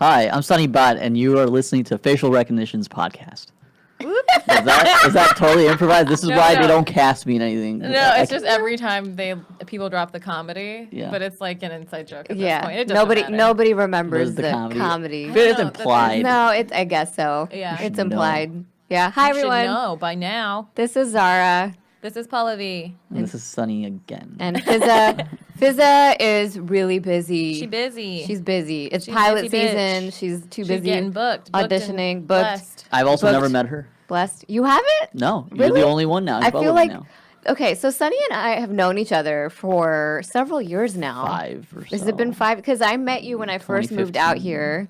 Hi, I'm Sonny Bhatt, and you are listening to Facial Recognition's podcast. Is that totally improvised? This is why they don't cast me in anything. No, it's just every time people drop the comedy, but it's like an inside joke at this point. It doesn't nobody remembers the comedy. But it's implied. No, I guess so. Yeah. It's implied. Yeah. Hi, everyone. No, by now. This is Zara. This is Pallavi. And this is Sunny again. And Fizza is really busy. She's busy. She's busy. It's pilot season. Bitch. She's too She's busy. Getting booked. Auditioning. Booked. Blessed. I've also never met her. Blessed. You haven't? No. Really? You're the only one now. I feel like... Okay, so Sunny and I have known each other for several years now. 5 or so. Has it been 5? Because I met you when I first moved out here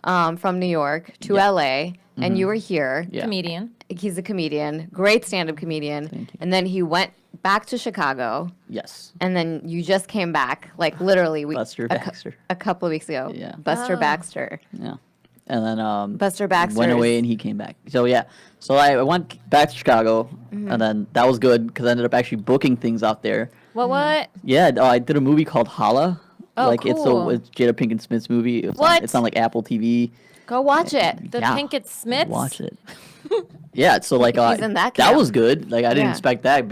from New York to LA, and you were here. Yeah. Comedian. He's a comedian, great stand-up comedian. Thank you. And then he went back to Chicago. Yes. And then you just came back, like literally Buster Baxter. a couple of weeks ago. Yeah. Buster Baxter. Yeah. And then Buster Baxter went away and he came back. So yeah. So I went back to Chicago, and then that was good because I ended up actually booking things out there. What? Yeah, I did a movie called Holla. Oh, cool. It's Jada Pinkett Smith's movie. It's on like Apple TV. Go watch it. The Pinkett Smiths? Watch it. Yeah, so like He's in that that camp. was good. Like I didn't expect that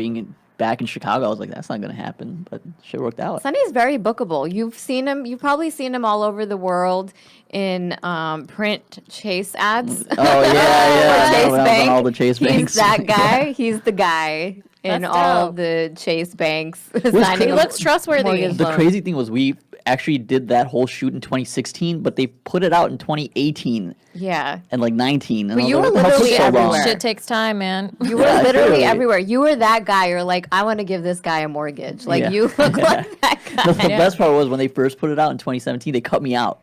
back in Chicago. I was like, that's not gonna happen, but shit worked out. Sonny's very bookable. You've seen him. You've probably seen him all over the world in print Chase ads. Oh yeah. Chase When I was Bank. on all the Chase He's banks. that guy. He's the guy in That's all dope. the Chase banks. He looks trustworthy. The crazy thing was we actually did that whole shoot in 2016, but they put it out in 2018 Yeah. and like 19. And But I was you like, were "What the hell took literally so long?" everywhere. Shit takes time, man. You were Yeah, literally totally. everywhere. You were that guy. You're like, I want to give this guy a mortgage. Like, Yeah. you look like that guy. The best part was when they first put it out in 2017, they cut me out.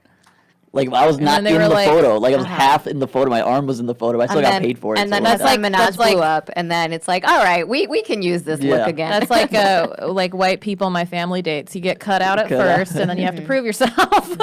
Like I was not then in they the were like, photo. Like I was half in the photo. My arm was in the photo. I still got paid for it. And then so it that's worked like out. Minaj blew up. And then it's like, all right, we can use this look Yeah. again. That's like white people my family dates. You get cut out at Cut out. first, and then you have to prove yourself.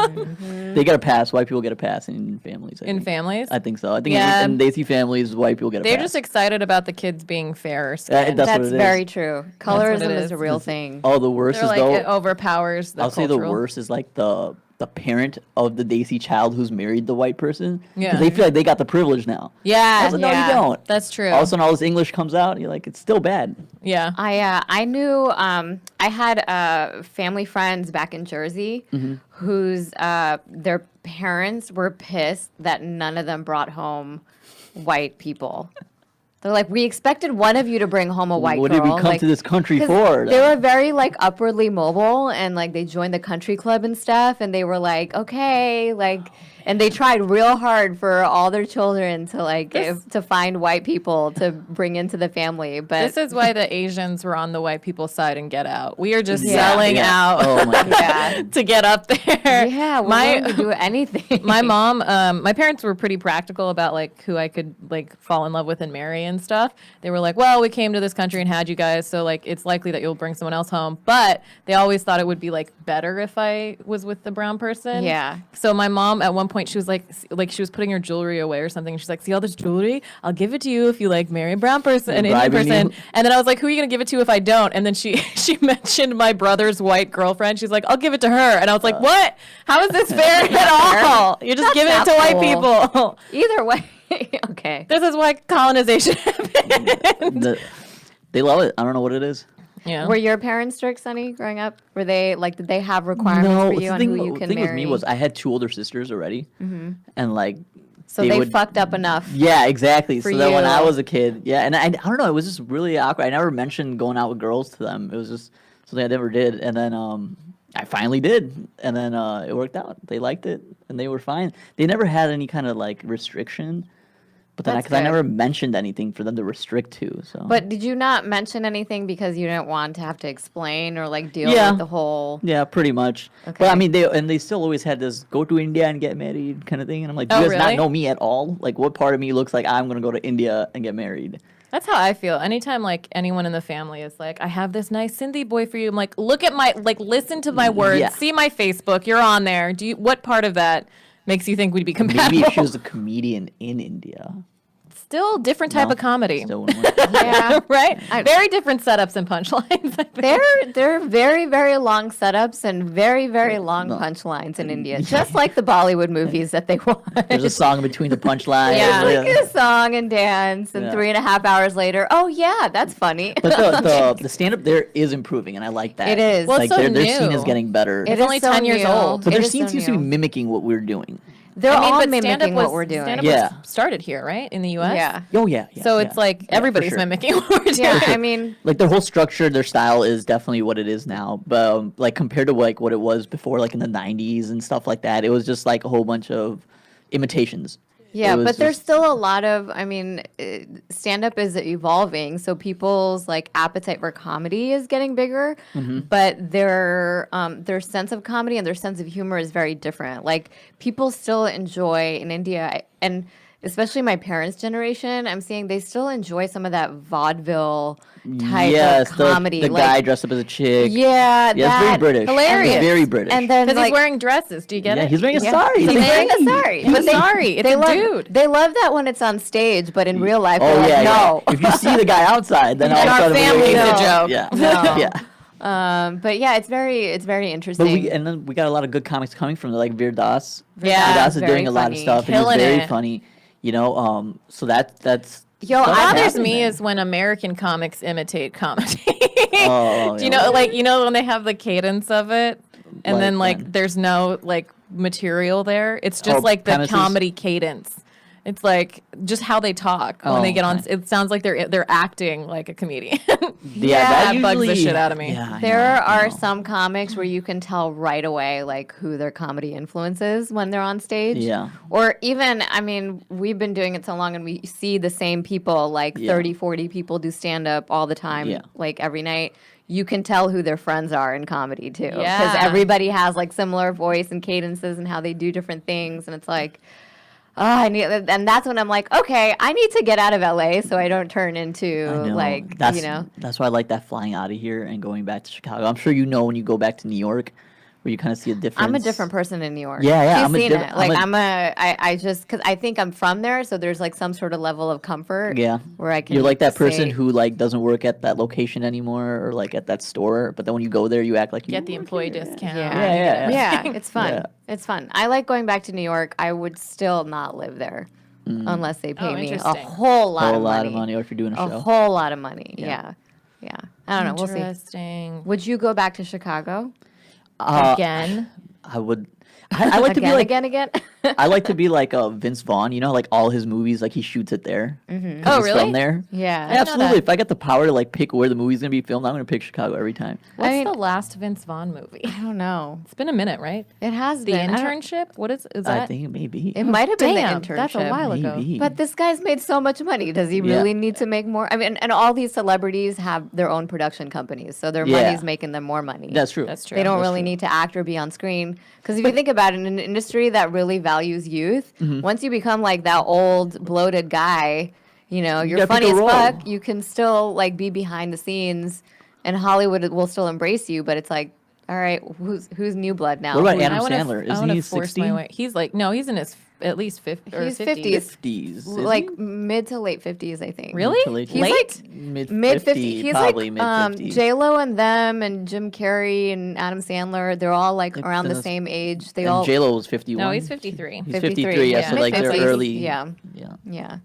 They get a pass. White people get a pass in families. I In think. families? I think so. I think Yeah. in Desi families, white people get a They're pass. just excited about the kids being fairer Yeah, skinned. that's what That's it is. very true. Colorism it is is. a real thing. Oh, the worst They're is like, though. it overpowers the I'll say the cultural. worst is like the parent of the Desi child who's married the white person. Yeah. 'Cause they feel like they got the privilege now. Yeah, I was like, no, yeah. you don't. That's true. All of a sudden, all this English comes out. You're like, it's still bad. Yeah. I knew I had family friends back in Jersey whose their parents were pissed that none of them brought home white people. They're like, we expected one of you to bring home a white What girl. did we come Like, to this country 'cause for? They were very like upwardly mobile and like they joined the country club and stuff and they were like, okay, like, and they tried real hard for all their children to like to find white people to bring into the family. But This is why the Asians were on the white people's side and Get Out. We are just Yeah. selling out Oh my god. yeah, to get up there. yeah, we're willing to do anything. My mom, my parents were pretty practical about like who I could like fall in love with and marry and stuff. They were like, well, we came to this country and had you guys, so like it's likely that you'll bring someone else home. But they always thought it would be like better if I was with the brown person. Yeah. So my mom at one point she was like she was putting her jewelry away or something. And she's like, see all this jewelry? I'll give it to you if you like marry a brown person, an Indian bribing person. you? And then I was like, who are you gonna give it to if I don't? And then she mentioned my brother's white girlfriend. She's like, I'll give it to her. And I was like, what? How is this fair at all? You're just giving it not to white cool. people. Either way, okay. This is why colonization happened. They love it. I don't know what it is. Yeah. Were your parents strict, Sonny, growing up? Were they like, did they have requirements for you on who you the can thing with marry? me was I had 2 older sisters already, and like so they would, fucked up enough. Yeah, exactly. For So that when you. I was a kid, yeah, and I don't know, it was just really awkward. I never mentioned going out with girls to them. It was just something I never did, and then I finally did, and then it worked out. They liked it, and they were fine. They never had any kind of like restriction. But then, That's because I good. never mentioned anything for them to restrict to, so. But did you not mention anything because you didn't want to have to explain or like deal Yeah. with the whole? Yeah, pretty much. Okay. But I mean, they still always had this go to India and get married kind of thing, and I'm like, do you Oh, guys not really? know me at all? Like, what part of me looks like I'm gonna go to India and get married? That's how I feel. Anytime like anyone in the family is like, I have this nice Sindhi boy for you. I'm like, look at my listen to my words, Yeah. see my Facebook. You're on there. What part of that makes you think we'd be compatible? Maybe if she was a comedian in India. Still different type No, of comedy. Still wouldn't work. Yeah. Right? Very different setups and punchlines. I think. They're very, very long setups and very, very long punchlines in India, just like the Bollywood movies that they watch. There's a song in between the punchlines. Yeah. Like a song and dance, and Yeah. 3.5 hours later, oh yeah, that's funny. But the stand up there is improving, and I like that. It is. Well, Like it's so their scene is new. getting better. It It's is only so 10 years new. old. But their It is scene so seems to be new. mimicking what we're doing. They're all but mimicking what we're doing. stand-up Yeah. was started here, right? In the U.S.? Yeah. Oh yeah. So yeah. it's like Yeah, for everybody's sure. mimicking what we're doing. Yeah, I mean, Like their whole structure, their style is definitely what it is now. But like compared to like what it was before, like in the '90s and stuff like that, it was just like a whole bunch of imitations. yeah, It was but there's just- still a lot of, I mean, stand-up is evolving, so people's like appetite for comedy is getting bigger, Mm-hmm. but their sense of comedy and their sense of humor is very different. Like people still enjoy in India, and especially my parents' generation, I'm seeing they still enjoy some of that vaudeville type yes, of comedy. The like, guy dressed up as a chick. yeah, Yeah, it's very that- British. Hilarious. It's very British. And then Because like, he's wearing dresses. Do you get yeah, it? he's wearing a Yeah. sari. He's wearing a sari. He's sorry. It's they a love, dude. They love that when it's on stage, but in real life, they're Oh like, yeah, no. yeah. If you see the guy outside, then all And of a our sudden family's a joke. Yeah, No. yeah. But yeah, it's very But interesting. then we got a lot of good comics coming from there, like Veer Das. Yeah, Veer Das is very doing a lot of funny. stuff, and he's Killing very it. funny. You know, so that's Yo, What stuff I- bothers happening me there. is when American comics imitate comedy. Oh, Do you yeah. know, like, when they have the cadence of it, and then Like like when? there's no like material there. It's just Oh, like the premises? comedy cadence. It's like just how they talk when they Oh, get on. okay. It sounds like they're acting like a comedian. that that bugs the usually- shit out of me. Yeah, I there know, I are know. some comics where you can tell right away like who their comedy influence is when they're on stage. Yeah. Or even, I mean, we've been doing it so long and we see the same people, like Yeah. 30, 40 people do stand up all the time, Yeah. like every night. You can tell who their friends are in comedy too. Because Yeah. everybody has like similar voice and cadences and how they do different things. And it's like, oh, I need, and that's when I'm like, okay, I need to get out of LA so I don't turn into I know. like, that's, you know. That's why I like that flying out of here and going back to Chicago. I'm sure you know when you go back to New York, where you kind of see a difference. I'm a different person in New York. Yeah, yeah, You've I'm a seen diff- it. Like I'm I just because I think I'm from there, so there's like some sort of level of comfort. Yeah. where I can. You're like that person say- who like doesn't work at that location anymore or like at that store, but then when you go there, you act like you Get the work employee here. discount. Yeah, Yeah. yeah, it's fun. Yeah. It's fun. I like going back to New York. I would still not live there unless they pay Oh, me a interesting. whole lot Whole of lot money. of money, or if you're doing a A show. whole lot of money. Yeah. Yeah, I don't know. We'll see. Interesting. Would you go back to Chicago Again. I would. I like to be like again? I like to be like Vince Vaughn. You know, like all his movies, like he shoots it there. Mm-hmm. Oh, From really? there. Yeah. know Absolutely. that. If I got the power to like pick where the movie's gonna be filmed, I'm gonna pick Chicago every time. What's I mean- the last Vince Vaughn movie? I don't know. It's been a minute, right? It has The been. I don't- Internship? What is I that? think maybe. It might have been Damn, the internship. that's a while ago. Maybe. But this guy's made so much money. Does he Yeah. really need to make more? I mean, and all these celebrities have their own production companies, so their Yeah. money's making them more money. That's true. That's true. They don't That's really true. need to act or be on screen. Because if you think about it, in an industry that really values youth, Mm-hmm. once you become like that old, bloated guy, you know, you're gotta pick funny a as role. fuck, you can still like be behind the scenes, and Hollywood will still embrace you, but it's like, all right, who's new blood now? What about Who- Adam I wanna Sandler? I Isn't wanna he force 60? my way. He's like, no, he's in his at least 50 or He's 50s. 50s. 50s. like mid to late 50s, I think. Really? He's Late? like mid mid 50s. 50s. He's Probably like mid 50s. J Lo and them and Jim Carrey and Adam Sandler. They're all like Like, around the then same age. They and all J Lo was 51. No, he's 53. He's 53, 53. Yeah, yeah. so like they're Mid-50s, early. yeah. Yeah. yeah.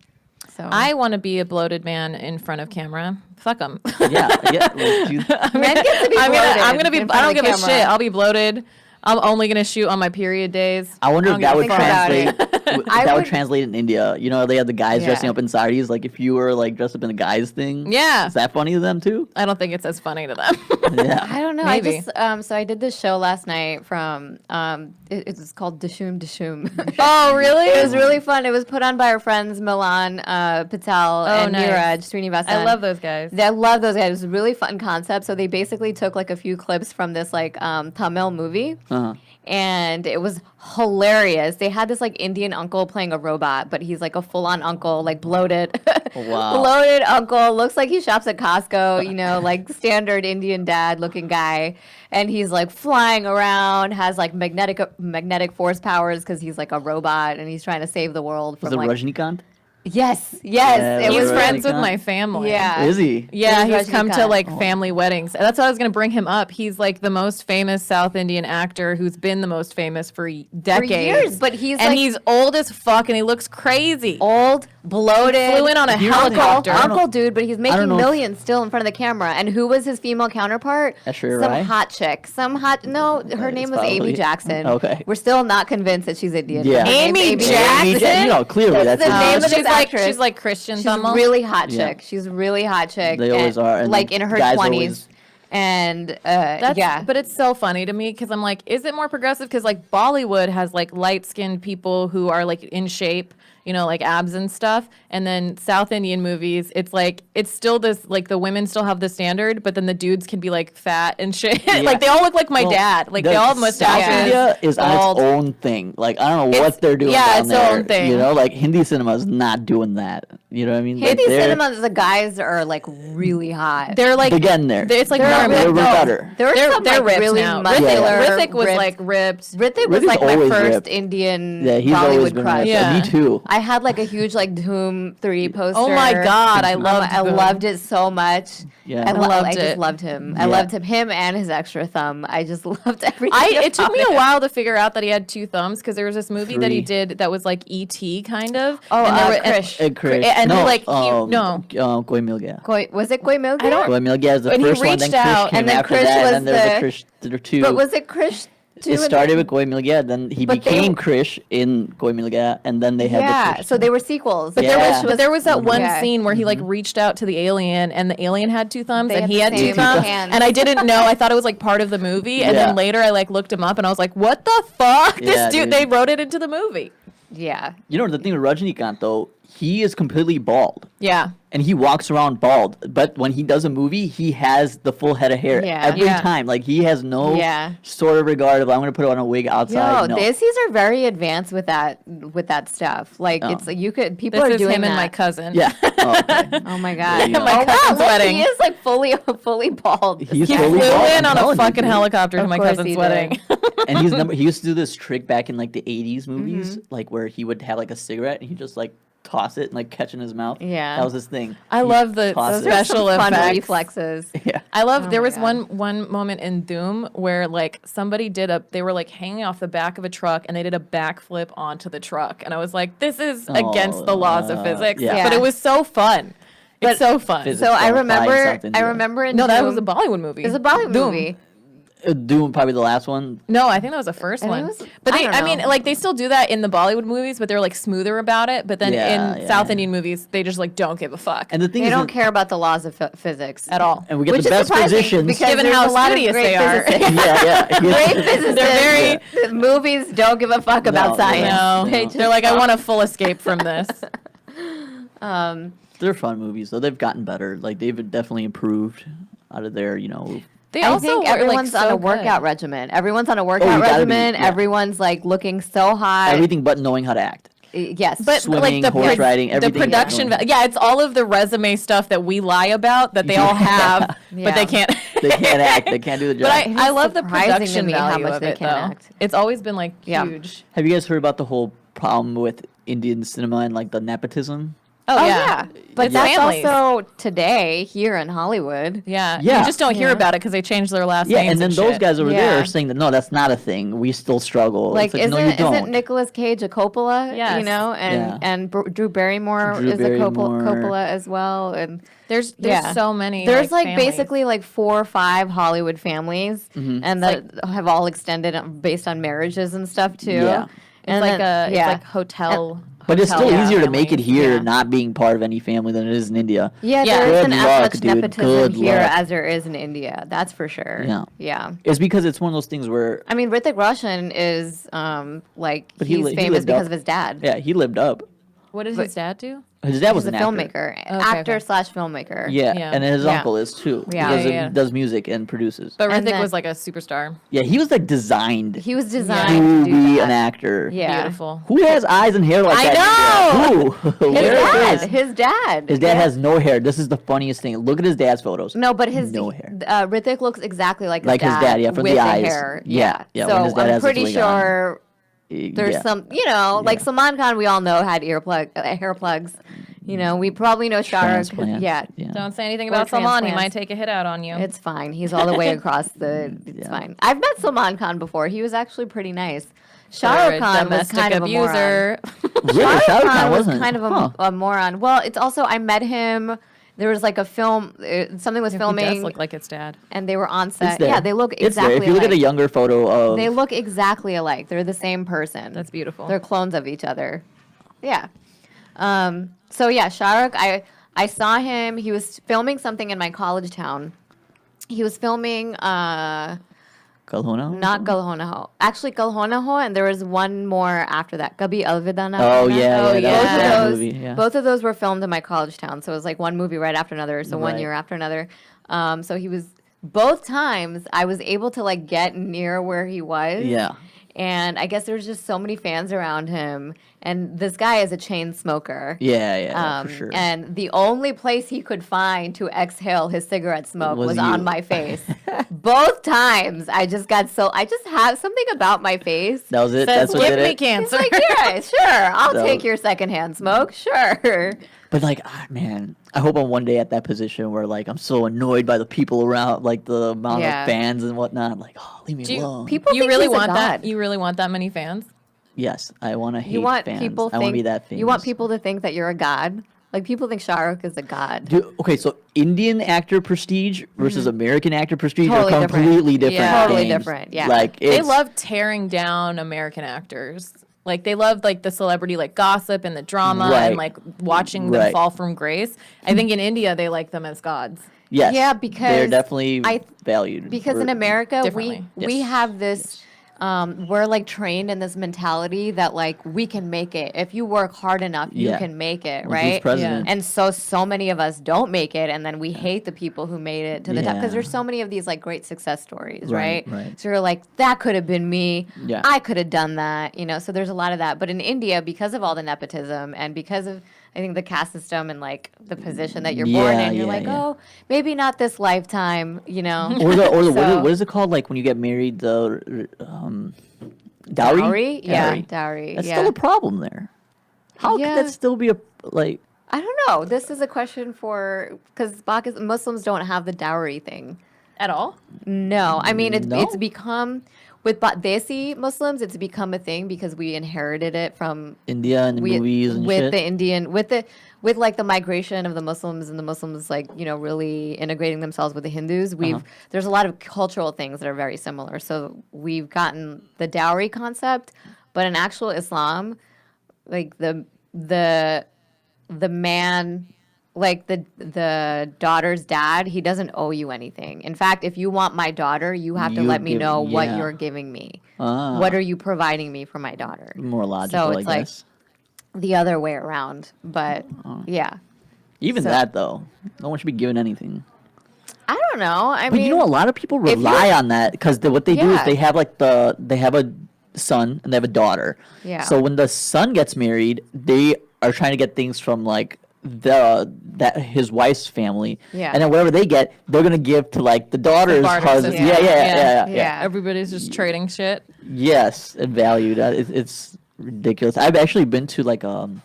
So I want to be a bloated man in front of camera. Fuck them. Yeah. Yeah. Well, you- men get to be I'm bloated gonna be. in I front don't of give a camera. shit. I'll be bloated. I'm only gonna shoot on my period days. I wonder if don't that give a would fuck. about translate. I That would would- translate in India. You know, they had the guys dressing Yeah. up in saris. Like if you were like dressed up in a guy's thing. Yeah. Is that funny to them too? I don't think it's as funny to them. Yeah. I don't know. Maybe. I just so I did this show last night from it's called Dishoom Dishoom. Oh, really? It was really fun. It was put on by our friends Milan Patel and nice. Neeraj Srinivasan. I love those guys. I love those guys. It was a really fun concept. So they basically took like a few clips from this like Tamil movie. Uh-huh. And it was hilarious. They had this like Indian uncle playing a robot, but he's like a full-on uncle, like bloated. Wow. Bloated uncle. Looks like he shops at Costco, you know, like standard Indian dad looking guy. And he's like flying around, has like magnetic force powers because he's like a robot and he's trying to save the world Was from it like Rajnikant? Yes, Yeah, it He's was friends with Rajnikant. my family. Yeah. Is he? Yeah, It was he's come to Rajnikant. like family weddings. That's why I was going to bring him up. He's like the most famous South Indian actor who's been the most famous for decades. years, but he's and like- he's old as fuck and he looks crazy. Old, bloated. Flew in on a You know what helicopter. I don't know- Uncle dude, but he's making know if- millions still in front of the camera. And who was his female counterpart? Aishwarya Some Rai? hot chick. No, her name was Amy probably- Jackson. Okay. We're still not convinced that she's Indian. Yeah. Her name's Amy Amy Jackson? You know, clearly That's that's the his name name. of this she's like actress. she's like Christian She's Thummel. really hot Yeah. chick. She's really hot chick. They always are, and like the in her guys 20s. always- And That's, but it's so funny to me because I'm like, is it more progressive? Because like Bollywood has like light skinned people who are like in shape, you know, like abs and stuff. And then South Indian movies, it's like, it's still this, like the women still have the standard, but then the dudes can be like fat and shit. like they all look like my Well, dad. Like the they all have South mustaches. India is bald. on its own thing. Like I don't know It's- what they're doing yeah, down it's their there. own thing. You know, like Hindi cinema is not doing that. You know what I mean? Hindi like, they're- cinema, the guys are like really hot. They're like, They're getting there. It's like They're normal. They're no, better. There were They're, some they're like ripped really now. muscular. Rithik was ripped- like ripped. Rithik was Rithik's like my always first ripped. Indian Yeah, he's always Bollywood been crush. ripped. Yeah. Me too. I had like a huge like Doom 3 poster. Oh my God, I loved I Doom. loved it so much. Yeah. I, I loved loved I just it. loved him. I Yeah. loved him and his extra thumb. I just loved everything. It took about me a him. while to figure out that he had two thumbs because there was this movie that he 3. did that was like E.T. kind of. Oh, and there Krish. And Krish. And no, he like no. Koi Mil Gaya. Was it Koi Milk? I don't- Koi Mil Gaya is the And he first one. Then reached Krish out, came and then after Krish that, was and then there the- was a Krish. There were two. But was it Krish? too It in started there? with Koi Mil Gaya, then he But they- became Krish in Koi Mil Gaya, and then they had Yeah, the Krish. so they were sequels. But Yeah. there was that one Yeah. scene where he like reached out to the alien and the alien had two thumbs They and had he the had two same thumbs hands. and I didn't know. I thought it was like part of the movie and Yeah. then later I like looked him up and I was like, what the fuck? Yeah, This dude, dude. they wrote it into the movie. Yeah. You know the thing with Rajnikant though, he is completely bald. Yeah. And he walks around bald, but when he does a movie, he has the full head of hair Yeah. every Yeah. time. Like he has no Yeah. sort of regard of I'm going to put on a wig outside. No, No, Desi's are very advanced with that stuff. Like Oh. it's like you could people This are is doing him and that. my cousin. yeah. Oh, okay. Oh my god. you go. My Oh, wow, cousin's look, wedding. He is like fully bald. He's He fully flew bald, in I'm on a telling you, fucking dude. helicopter to Of my course cousin's he wedding. And he used to do this trick back in like the 80s movies, like where he would have like a cigarette and he just like toss it and like catch in his mouth. Yeah. That was his thing. I He'd love the toss it. Those are some special fun effects. reflexes. Yeah. I love Oh there my was God. one moment in Doom where like somebody they were like hanging off the back of a truck and they did a backflip onto the truck and I was like, this is against the laws of physics. yeah. But it was so fun. But- It's so fun. Physics So I don't apply in remember South India. in No, that Doom- was a Bollywood movie. It was a Bollywood Doom. movie. Doom probably the last one. No, I think that was the first I think one. it was- But I they, don't I mean, know. like they still do that in the Bollywood movies, but they're like smoother about it. But then Yeah, in yeah. South Indian movies, they just like don't give a fuck And the thing They is, don't care about the laws of physics at all. and we get Which the is best surprising positions. because Given there's how a lot of studious great they are. physicists. yeah. Great physicists. They're The movies don't give a fuck about No, science. No, They just they're like, I want a full escape from this. They're fun movies though. They've gotten better. Like they've definitely improved out of their, They I also think were, like, everyone's on so a workout good. regimen. Everyone's on a workout you gotta be, regimen. yeah. Everyone's like looking so hot. everything but knowing how to act. Yes, But Swimming, like horse riding, the everything. production, Yeah. yeah, it's all of the resume stuff that we lie about that they all have, Yeah. but they can't. They can't act. They can't do the job. But It is I love the surprising to production me how value much of they it, can though. act. It's always been like Yeah. huge. Have you guys heard about the whole problem with Indian cinema and like the nepotism? Oh, Oh yeah. yeah, but It's that's families. also today here in Hollywood. Yeah. Yeah. You just don't hear Yeah. about it because they changed their last Yeah, names. and then those shit. guys over there Yeah. are saying that no, that's not a thing. We still struggle. Like, It's no, you don't. isn't Nicolas Cage a Coppola? Yes. You know, Yeah. and Drew Barrymore Drew is Barrymore. a Coppola as well, and There's yeah. so many. There's like families. basically like 4 or 5 Hollywood families, Mm-hmm. and that have all extended based on marriages and stuff too. Yeah. It's And like then- it's like hotel. But it's still hotel easier to make it families. here, Yeah. not being part of any family, than it is in India. Yeah, Yeah. there Good isn't as luck, much dude. nepotism Good here luck. as there is in India. That's for sure. Yeah. Yeah. It's because it's one of those things where, I mean, Hrithik Roshan is like But he he's li- he famous lived because up. of his dad. yeah, he lived up. What did his dad do? His dad was He's a an actor. filmmaker, Okay, actor okay. slash filmmaker. Yeah. Yeah. and his Yeah. uncle is too. Yeah. He Yeah. does music and produces. But And Hrithik then- was like a superstar. Yeah, he was like designed He was to designed to do be that. an actor. Yeah. Beautiful. Who has eyes and hair like I that? know! Who? His Where dad. is? His dad. His dad Yeah. has no hair. This is the funniest thing. Look at his dad's photos. No, but his No hair. Hrithik looks exactly like Like his dad, yeah, from with the eyes. hair. Yeah, yeah, when So his dad I'm has his pretty wig on. sure There's some, like Salman Khan, we all know had hair plugs. We probably know Shah Rukh. Transplant. Yeah. Don't say anything Or about Salman. He transplants. might take a hit out on you. It's fine. He's all the way across the. It's fine. I've met Salman Khan before. He was actually pretty nice. Shah You're Rukh a Khan was domestic kind of a moron. abuser. Really? Shah Rukh Khan Khan was wasn't. kind of a moron. Well, it's also I met him. There was like a film. Something was He filming, does look like its dad. and they were on It's set. there. Yeah, they look It's exactly there. If you look alike. at a younger photo of. They look exactly alike. They're the same person. That's beautiful. They're clones of each other. Yeah. So yeah, Shah Rukh, I saw him. He was filming something in my college town. He was filming Kalhona? not Galhona Ho. Actually Galhona Ho, and there was one more after that. Kabhi Alvida Na Oh, Kehna. yeah. Oh, yeah, yeah. That was Both of that those, movie. Yeah. both of those were filmed in my college town. So it was like one movie right after another. So one Right. year after another. So he was both times I was able to like get near where he was. Yeah. And I guess there's just so many fans around him. And this guy is a chain smoker. Yeah, for sure. And the only place he could find to exhale his cigarette smoke Was was on you. my face. Both times, I just have something about my face. That was it? Says, That's what give did me it? It's cancer. like, yeah, sure, I'll So- take your secondhand smoke, sure. But like, man, I hope I'm one day at that position where like I'm so annoyed by the people around, like the amount Yeah. of fans and whatnot. Like, oh, leave me Do you- alone. People You think really he's a want that? god. You really want that many fans? Yes, I want to hate You want fans. people I want to be that famous. You want people to think that you're a god. Like people think Shah Rukh is a god. Dude, okay, so Indian actor prestige versus American actor prestige Totally are different. completely different. Yeah. Totally things. different, yeah. Like They it's, love tearing down American actors. Like they love like the celebrity like gossip and the drama Right. and like watching them Right. fall from grace. I think in India they like them as gods. yes, Yeah, they're because definitely I- valued. Because We're- in America, Differently. we Yes. have this. We're like trained in this mentality that like we can make it if you work hard enough, you Yeah. can make it, Who's right? president? And so many of us don't make it, and then we hate the people who made it to the top because Yeah. there's so many of these like great success stories, Right, right? right. So you're like, that could have been me. Yeah. I could have done that, So there's a lot of that. But in India, because of all the nepotism and because of I think the caste system and like the position that you're born Yeah, in, you're yeah, like, yeah. oh, maybe not this lifetime, Or the So- what is it called? Like when you get married, the dowry. Dowry? Yeah, dowry. That's yeah. still a problem there. How Yeah. could that still be a like? I don't know. This is a question for because Muslims don't have the dowry thing. At all? No, I mean No? it's become with Desi Muslims. It's become a thing because we inherited it from India and movies and with shit. the Indian with like the migration of the Muslims and the Muslims like really integrating themselves with the Hindus. There's a lot of cultural things that are very similar. So we've gotten the dowry concept, but in actual Islam, like the man, like the daughter's dad, he doesn't owe you anything. In fact, if you want my daughter, you have to You let me give- know what yeah. you're giving me. Ah. What are you providing me for my daughter? More logical, it's I like guess. the other way around. But yeah, Even so- that though, no one should be given anything. I don't know. I But mean, you know, a lot of people if rely you're- on that because what they do is Yeah. they have they have a son and they have a daughter. Yeah. So when the son gets married, they are trying to get things from like his wife's family. Yeah. And then whatever they get, they're gonna give to like the daughter's barter husband. system. Yeah. Everybody's just trading shit. Yes, and valued. It's ridiculous. I've actually been to like an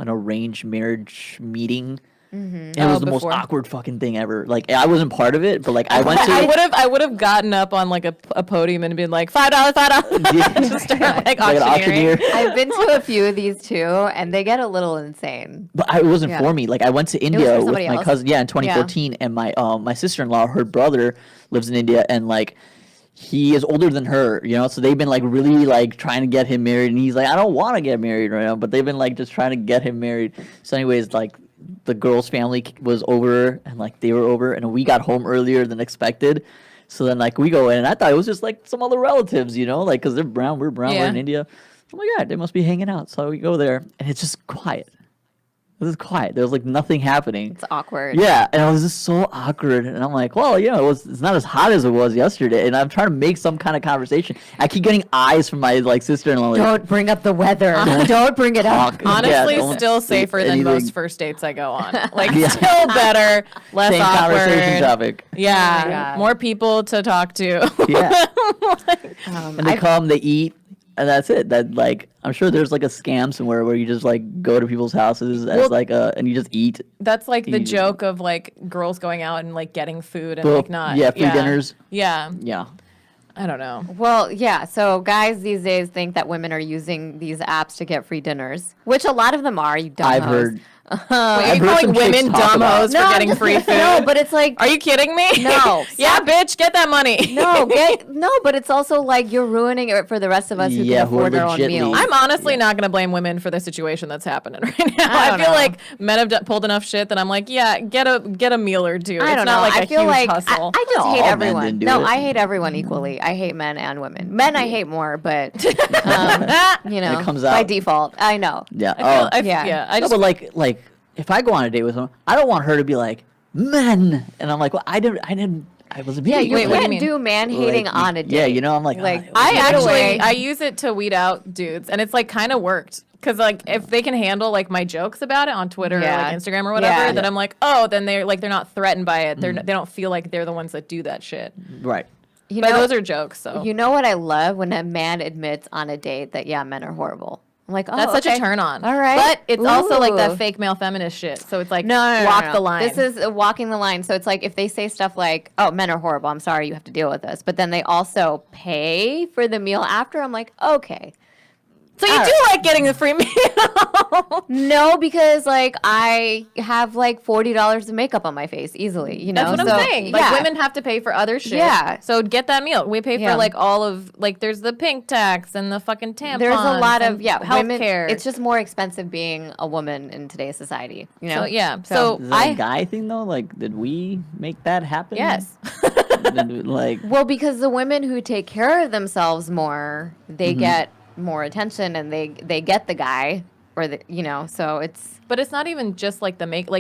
arranged marriage meeting. And it Oh, was the before. most awkward fucking thing ever. Like I wasn't part of it, but like I went to. I would have gotten up on like a podium and been like $5, $5. Yeah. Just start like Like an auctioneering. auctioneer. I've been to a few of these too, and they get a little insane. But it wasn't Yeah. for me. Like I went to for India with somebody my else? cousin. Yeah, in 2014, and my sister-in-law, her brother lives in India, and like he is older than her. So they've been like really like trying to get him married, and he's like, I don't want to get married right now, but they've been like just trying to get him married. So anyways, like the girl's family was over, and like they were over, and we got home earlier than expected. So then like we go in, and I thought it was just like some other relatives, like because they're brown, we're brown, we're Yeah. in India. Oh my God, they must be hanging out. So we go there, and it's just quiet. It was quiet. There was like nothing happening. It's awkward. Yeah, and it was just so awkward. And I'm like, well, it's not as hot as it was yesterday. And I'm trying to make some kind of conversation. I keep getting eyes from my like sister-in-law. Like, Don't bring up the weather. Don't bring it up. talk. Honestly, don't still say safer than anything. most first dates I go on. Like, Yeah. still better, less Same conversation awkward. topic. Yeah, God. more people to talk to. Yeah. And they come, they eat, And that's it. That like I'm sure there's like a scam somewhere where you just like go to people's houses as like and you just eat. That's like the You- joke of like girls going out and like getting food and Well, like not. yeah, free dinners. Yeah. Yeah. I don't know. Well, yeah. So guys these days think that women are using these apps to get free dinners, which a lot of them are. You dumb I've hoes. heard. Wait, are I've you heard calling some chicks women talk dumb about- hoes No, for I'm getting just- free food? No, but it's like Are you kidding me? No, Yeah, stop. bitch, get that money. no, but it's also like you're ruining it for the rest of us who Yeah, can who are afford our own legitly- meals. I'm honestly not going to blame women for the situation that's happening right now. I I, don't feel know. like men have pulled enough shit that I'm like, yeah, get a meal or two. I It's don't not know. like I a feel huge like hustle. I just No, hate all men everyone. didn't do No, it. I hate everyone equally. I hate men and women. Men I hate more, but you know, comes by out. default, I know. Yeah. Yeah. I No, just but like if I go on a date with someone, I don't want her to be like men, and I'm like, well, I wasn't. Yeah, being you Wait, what do you can't mean? do man hating Like, on a date. Yeah, you know, I'm like, Like, it I wasn't Get actually away. I use it to weed out dudes, and it's like kind of worked. Because like if they can handle like my jokes about it on Twitter or Yeah. like Instagram or whatever, Yeah. then I'm like, oh, then they're not threatened by it. They don't feel like they're the ones that do that shit. right. You But know, those are jokes. So you know what I love when a man admits on a date that men are horrible. I'm like, oh, that's such a okay. turn on. All right. But it's also like that Ooh. fake male feminist shit. So it's like No, walk the line. This is walking the line. So it's like if they say stuff like, "Oh, men are horrible. I'm sorry, you have to deal with this," but then they also pay for the meal after. I'm like, okay. so you all do right. like getting the free meal. No, because like I have like $40 of makeup on my face easily. You know, That's what So, I'm saying. Like yeah. women have to pay for other shit. Yeah. So get that meal. We pay Yeah. for like all of like there's the pink tax and the fucking tampons. There's a lot of women. healthcare. It's just more expensive being a woman in today's society. You know. So yeah. So Is that a guy thing though? Like, did we make that happen? yes. Like, Well, because the women who take care of themselves more, they Mm-hmm. get more attention, and they get the guy, or the So it's But it's not even just like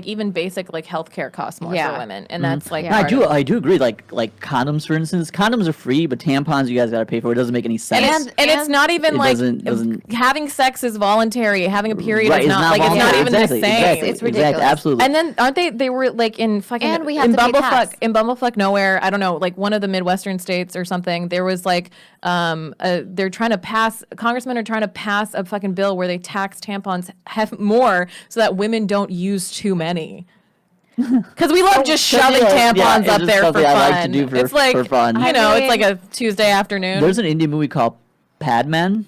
even basic like healthcare costs more Yeah. for women, and that's like Yeah. no, part of it. I do agree. Like condoms, for instance, condoms are free, but tampons you guys got to pay for. It doesn't make any sense. And it's not even It like doesn't- having sex is voluntary. Having a period right, is not like it's not voluntary. even Exactly, the same. Exactly, It's ridiculous. Exactly, absolutely. And then aren't they were like in fucking And we have in to pay tax. Bumblefuck nowhere, I don't know, like one of the Midwestern states or something, there was like they're trying to pass congressmen are trying to pass a fucking bill where they tax tampons more so that women don't use too many. Because we love just shoving yeah, tampons it's up just there for something fun. I like to do It's like for fun. you know, I it's like mean- a Tuesday afternoon. There's an Indian movie called Padman.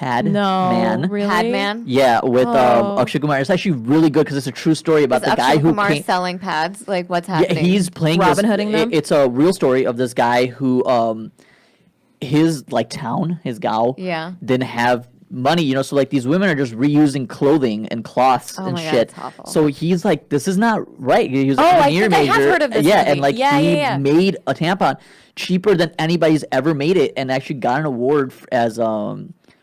no, really? Padman. Yeah, with Oh. Akshay Kumar. It's actually really good because it's a true story about Is the guy Akshay who Kumar came. selling pads? Like what's Yeah, happening? he's playing Robin this- Hooding them? It's a real story of this guy who his like town, his gao, Yeah. didn't have money, so like these women are just reusing clothing and cloths Oh and my God, shit. it's awful. So he's like, this is not right. He was a Oh, I engineer think I have major. heard of this Yeah, movie. and like Yeah, he yeah. made a tampon cheaper than anybody's ever made it, and actually got an award as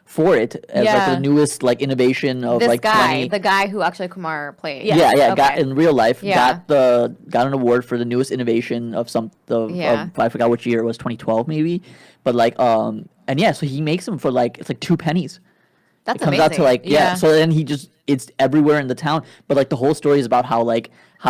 for it as like Yeah. the newest like innovation of this like guy, 20. the guy who Akshay Kumar played. Yeah. Yeah, got Okay. in real life. Yeah. Got an award for the newest innovation of Yeah. I forgot which year it was, 2012 maybe. But like and yeah, so he makes them for like it's like 2 pennies. That's It comes amazing. out to like Yeah. So then it's everywhere in the town. But like the whole story is about how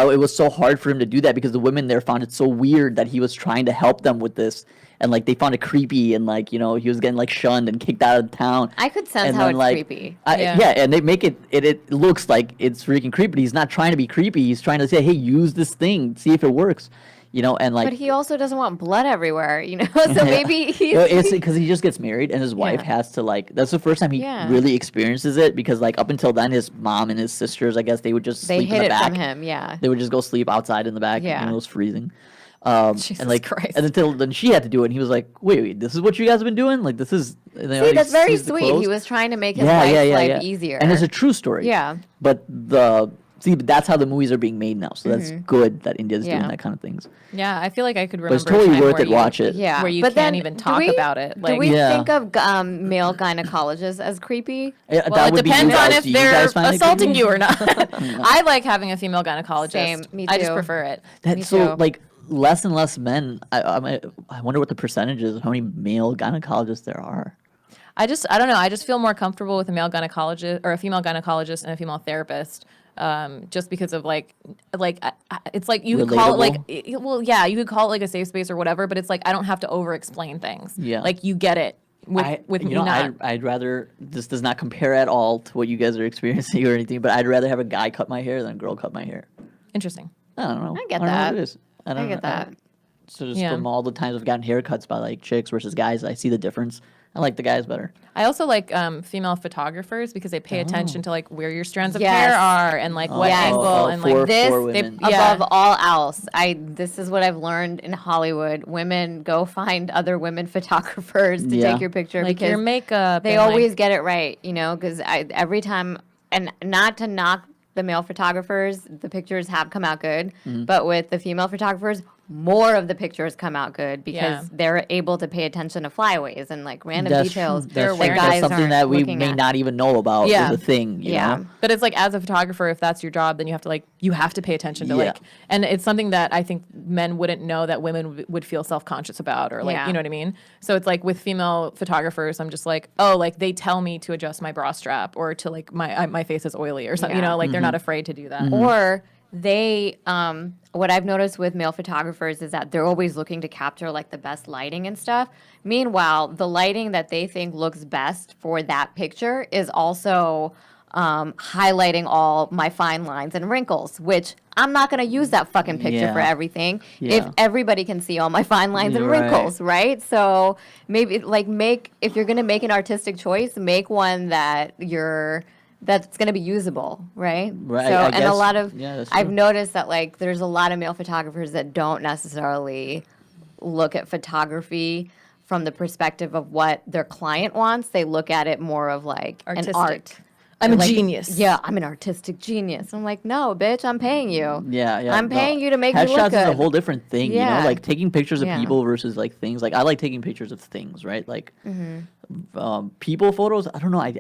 it was so hard for him to do that because the women there found it so weird that he was trying to help them with this. And like they found it creepy, and like he was getting like shunned and kicked out of town. I could sense And how then, it's like, creepy. Yeah. Yeah, and they make it looks like it's freaking creepy. But he's not trying to be creepy. He's trying to say, hey, use this thing, see if it works. And like But he also doesn't want blood everywhere, So maybe he's. it's because he just gets married and his wife Yeah. has to like. That's the first time he Yeah. really experiences it because like up until then, his mom and his sisters, I guess, they would just they sleep in hid the it back. from him, yeah. They would just go sleep outside in the back. Yeah. When it was freezing. Jesus and like, Christ. and until then she had to do it, and he was like, "Wait, this is what you guys have been doing? Like, this is." See, that's very sweet. He was trying to make his wife's life easier. And it's a true story. Yeah. But but that's how the movies are being made now. So that's good that India's doing Mm-hmm. Yeah. that kind of things. Yeah, I feel like I could But remember. it's totally a time worth where it. Watch it. Yeah, where you but can't then even do talk we- about it. Like, do we Yeah. think of male gynecologists as creepy? That well, it would be you depends on guys. if Do you they're guys find it assaulting creepy? you or not. I like having a female gynecologist. Same, me I just too. prefer it. That's Me so too. like less and less men. I wonder what the percentage is of how many male gynecologists there are. I don't know. I just feel more comfortable with a male gynecologist or a female gynecologist and a female therapist. Just because of it's like you could call it like, well, yeah, you could call it like a safe space or whatever, but it's like I don't have to over explain things. Yeah. Like you get it. I'd rather, this does not compare at all to what you guys are experiencing or anything, but I'd rather have a guy cut my hair than a girl cut my hair. Interesting. I don't know. I get don't know that. what it is. I get that. So just from all the times I've gotten haircuts by like chicks versus guys, I see the difference. I like the guys better. I also like female photographers because they pay attention to like where your strands of hair are and like what angle and like this women. above all else. This is what I've learned in Hollywood. Women, go find other women photographers to take your picture, like because your makeup. they always get it right, because every time, and not to knock the male photographers, the pictures have come out good, but with the female photographers, more of the pictures come out good because they're able to pay attention to flyaways and like random details. That's something that we may not even know about is a thing. You know? But it's like, as a photographer, if that's your job, then you have to pay attention to and it's something that I think men wouldn't know that women would feel self-conscious about, or like, you know what I mean? So it's like with female photographers, I'm just like, oh, like they tell me to adjust my bra strap or to like my face is oily or something, like they're not afraid to do that. Or they, what I've noticed with male photographers is that they're always looking to capture like the best lighting and stuff. Meanwhile, the lighting that they think looks best for that picture is also highlighting all my fine lines and wrinkles, which I'm not going to use that fucking picture for everything if everybody can see all my fine lines and wrinkles, right? So maybe like if you're going to make an artistic choice, make one that's going to be usable, right? Right. So, I guess, a lot of, I've true. noticed that like there's a lot of male photographers that don't necessarily look at photography from the perspective of what their client wants. They look at it more of like Artistic. an art. I'm a Like, genius. Yeah, I'm an artistic genius. I'm like, no, bitch, I'm paying you. Yeah. I'm paying you to make me look Headshots good. is a whole different thing, like taking pictures of Yeah. people versus like things. Like I like taking pictures of things, right? Like people photos, I don't know. I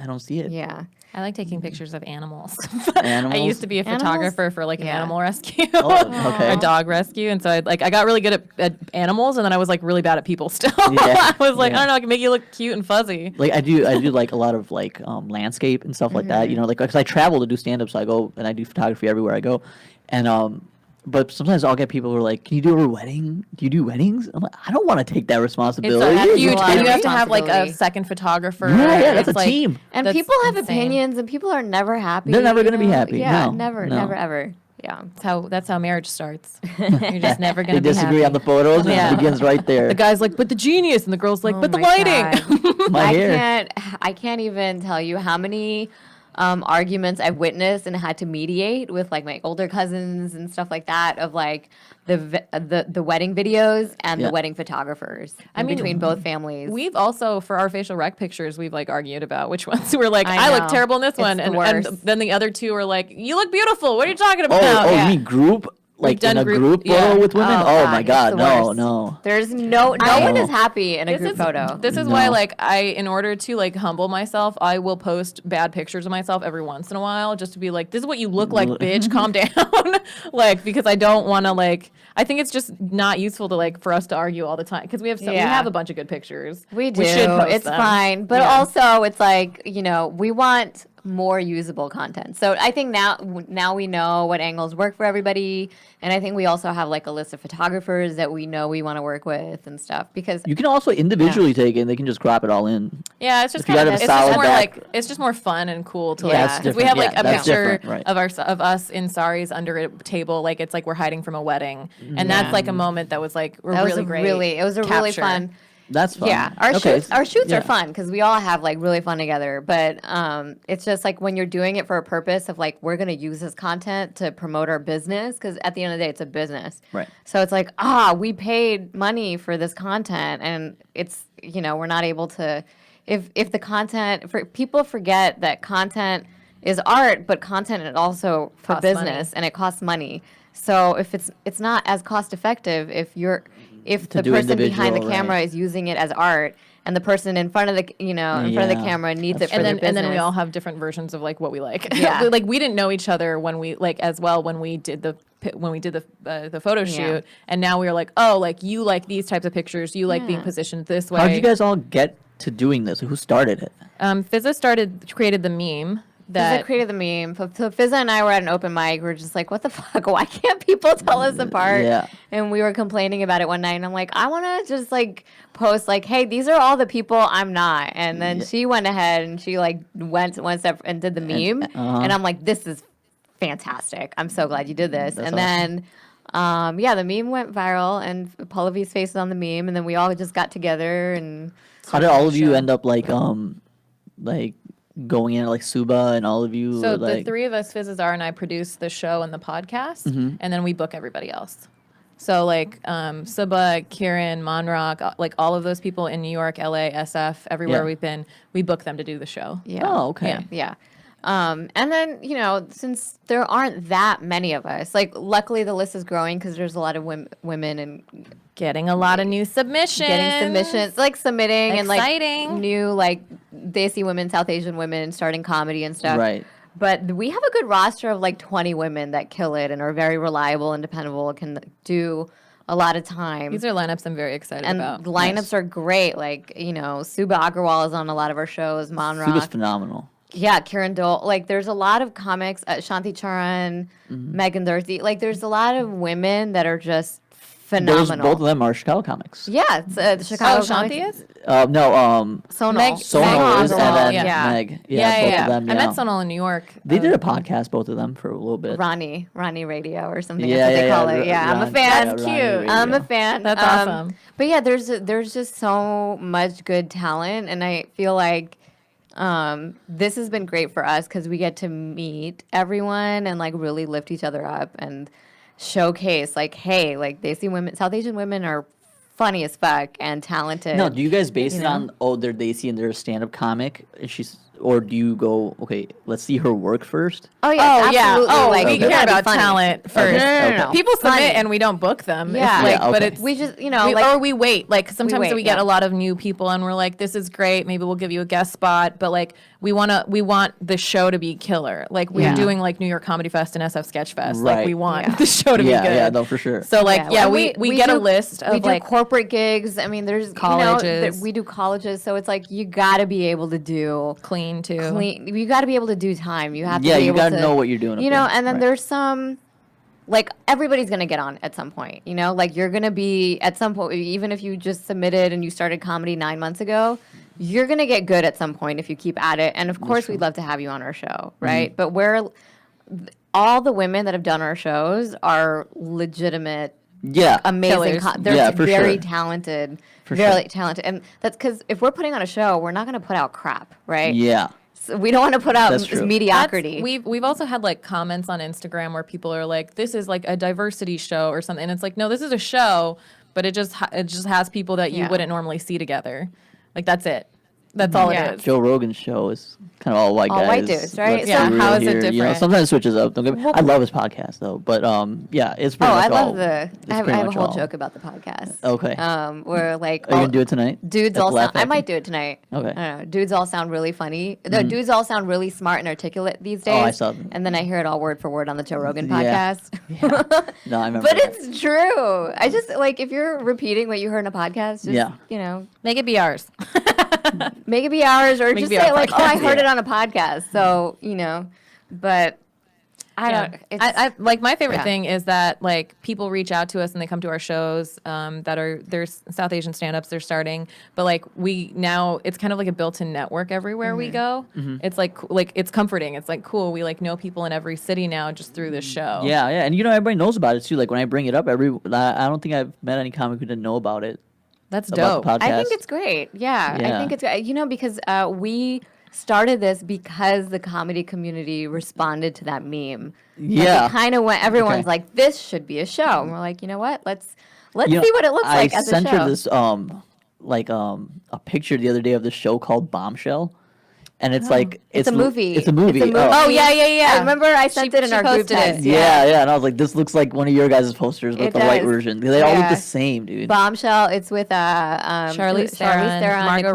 don't see it. Yeah. I like taking pictures of animals. Animals? I used to be a photographer for like an animal rescue, okay. a dog rescue, and so I got really good at animals, and then I was like really bad at people still. Yeah. I was like, I don't know, I can make you look cute and fuzzy. Like I do like a lot of like landscape and stuff like that. You know, like because I travel to do stand up, so I go and I do photography everywhere I go, and but sometimes I'll get people who are like, "Can you do a wedding? Do you do weddings?" I'm like, I don't want to take that responsibility. It's huge, lot and of you have to have like a responsibility. second photographer. Yeah, that's It's a like, team. And that's people have insane. opinions, and people are never happy. They're never you gonna be know? happy. Yeah, No, never, no. never, ever. Yeah. That's how marriage starts. You're just never They gonna be disagree happy. on the photos, and Yeah. it begins right there. The guy's like, but the genius, and the girl's like, Oh but the my lighting. God. My hair. I can't even tell you how many arguments I've witnessed and had to mediate with like my older cousins and stuff like that of like the wedding videos and the wedding photographers. I mean, between both families. We've also, for our facial rec pictures, we've like argued about which ones we're like, I I look know. terrible in this It's one, the and worst. then the other two are like, you look beautiful. What are you talking about? You mean group? Like done in a group- group yeah. photo with women? Oh, my it's God, the no, worst. no. There's no one is happy in a group photo. This is why, like, in order to like humble myself, I will post bad pictures of myself every once in a while, just to be like, this is what you look like, bitch. Calm down, like, because I don't want to like. I think it's just not useful to like for us to argue all the time because we have a bunch of good pictures. We do. should post It's them. fine. But also it's like, we want more usable content. So I think now we know what angles work for everybody. And I think we also have like a list of photographers that we know we want to work with and stuff because You can also individually take it and they can just crop it all in. Yeah, it's just If you kind got of a it's just solid more back- like it's just more fun and cool to Yeah, like that's because we have like different. a Yeah, that's picture different, right. of us in saris under a table, like it's like we're hiding from a wedding, and that's like a moment that was like that was really great. it was a really capture. fun. That's fun. Yeah, our Okay, shoots yeah. are fun because we all have like really fun together. But it's just like when you're doing it for a purpose of like we're gonna use this content to promote our business because at the end of the day it's a business. Right. So it's like we paid money for this content and it's we're not able to if the content people forget that content is art but content is also for Costs business money. and it costs money. So if it's not as cost effective if the do person behind the individual, camera right. is using it as art and the person in front of the in front of the Yeah, camera needs it that's for their And business. then we all have different versions of like what we like. Yeah. Like we didn't know each other when we like as well when we did the photo shoot, and now we were like, oh, like you like these types of pictures, you like being positioned this way. How did you guys all get to doing this? Who started it? Fizza created the meme Fizza created the meme. So Fizza and I were at an open mic. We were just like, what the fuck? Why can't people tell us apart? Yeah. And we were complaining about it one night. And I'm like, I want to just like post like, hey, these are all the people I'm not. And then she went ahead and she like went one step and did the meme. And I'm like, this is fantastic. I'm so glad you did this. That's and then, the meme went viral and Pallavi's face is on the meme. And then we all just got together and. How did all of you end up like going in like Suba and all of you? So like, the three of us, Fizzazar and I, produce the show and the podcast, and then we book everybody else. So like Suba, Kieran, Monrock, like all of those people in New York, LA, SF, everywhere we've been, we book them to do the show. Yeah. Oh, okay. Yeah. And then, since there aren't that many of us, like luckily the list is growing because there's a lot of women and Getting a lot of new submissions. like submitting Exciting. and like new like Desi women, South Asian women starting comedy and stuff. Right. But we have a good roster of like 20 women that kill it and are very reliable and dependable, can do a lot of time. These are lineups I'm very excited And about. the lineups are great. Like, Suba Agarwal is on a lot of our shows. Monrock. Suba's phenomenal. Yeah, Kiran Dole. Like, there's a lot of comics. Shanti Charan, Megan Durfee. Like, there's a lot of women that are just phenomenal. Both of them are Chicago comics. Yeah, it's the Chicago Shanti comics. is? No, Sonal. Sonal is, and then yeah. Meg. Yeah. Both of them, I met Sonal in New York. They did a podcast, both of them, for a little bit. Ronnie Radio or something. Yeah, that's what they call yeah, it. Yeah, I'm a Ron- fan. That's cute. Ronnie I'm a Radio. fan. That's awesome. But yeah, there's just so much good talent, and I feel like this has been great for us because we get to meet everyone and like really lift each other up and showcase like, hey, like South Asian women are funny as fuck and talented. No, do you guys base it on they're Desi and they're a stand-up comic, and or do you go, okay, let's see her work first? Oh yeah, absolutely. Like, we you care gotta be about funny. talent first. No. People submit Funny. and we don't book them. Yeah. It's like, Yeah, but okay. it's We just or we wait. Like sometimes wait, we get yeah. a lot of new people and we're like, this is great. Maybe we'll give you a guest spot, but like we want the show to be killer. Like we're doing like New York Comedy Fest and SF Sketch Fest. Like we want the show to be good. Yeah, no, for sure. So like we get a do- list of we do like corporate gigs. I mean, there's colleges. We do colleges, so it's like you got to be able to do clean too. You got to be able to do time. You have to Yeah, be you able got to to know what you're doing. up there. and then Right. there's some like everybody's going to get on at some point, like you're going to be at some point, even if you just submitted and you started comedy 9 months ago, you're going to get good at some point if you keep at it. And of course, we'd love to have you on our show, right? But all the women that have done our shows are legitimate, amazing. They're for very sure. talented, For very sure. talented. And that's because if we're putting on a show, we're not going to put out crap, right? Yeah. So we don't want to put out That's true. mediocrity. We've also had like comments on Instagram where people are like, this is like a diversity show or something. And it's like, no, this is a show, but it just has people that you wouldn't normally see together. Like that's it. That's all it is. Joe Rogan's show is kind of all white guys. All white dudes, right? Let's Yeah, be real how is it here. different? Sometimes it switches up. Don't get me, I love his podcast though, but it's pretty much I love all. I have pretty a much whole all. joke about the podcast. Okay. Where like Are you gonna do it tonight? dudes Like all laugh sound. I at might me? do it tonight. Okay. I don't know. Dudes all sound really funny. The dudes all sound really smart and articulate these days. Oh, I saw them. And then I hear it all word for word on the Joe Rogan Yeah. podcast. No, I remember. But that. it's true. I just like if you're repeating what you heard in a podcast, just Make it be ours. make it be ours or Make it just be say our like, oh, I podcast. heard it on a podcast. So but I don't. It's, I like my favorite yeah. thing is that like people reach out to us and they come to our shows there's South Asian stand-ups they're starting, but like it's kind of like a built-in network everywhere we go. It's like it's comforting. It's like cool. We like know people in every city now just through this show. Yeah, and everybody knows about it too. Like when I bring it up, I don't think I've met any comic who didn't know about it. That's About dope. the podcast. I think it's great. Yeah, I Yeah. think it's great. Because we started this because the comedy community responded to that meme. Yeah. Like, it kind of went. Everyone's Okay. like, "This should be a show," and we're like, "You know what? Let's see what it looks like as a I sent her show." this a picture the other day of this show called Bombshell, and it's like It's a movie. It's a movie. Oh, yeah. I remember I sent it in she our group posted it. text. Yeah, and I was like, this looks like one of your guys' posters, but It the white does. version. They all look Yeah. the same, dude. Bombshell. It's with Charlize Theron, Margot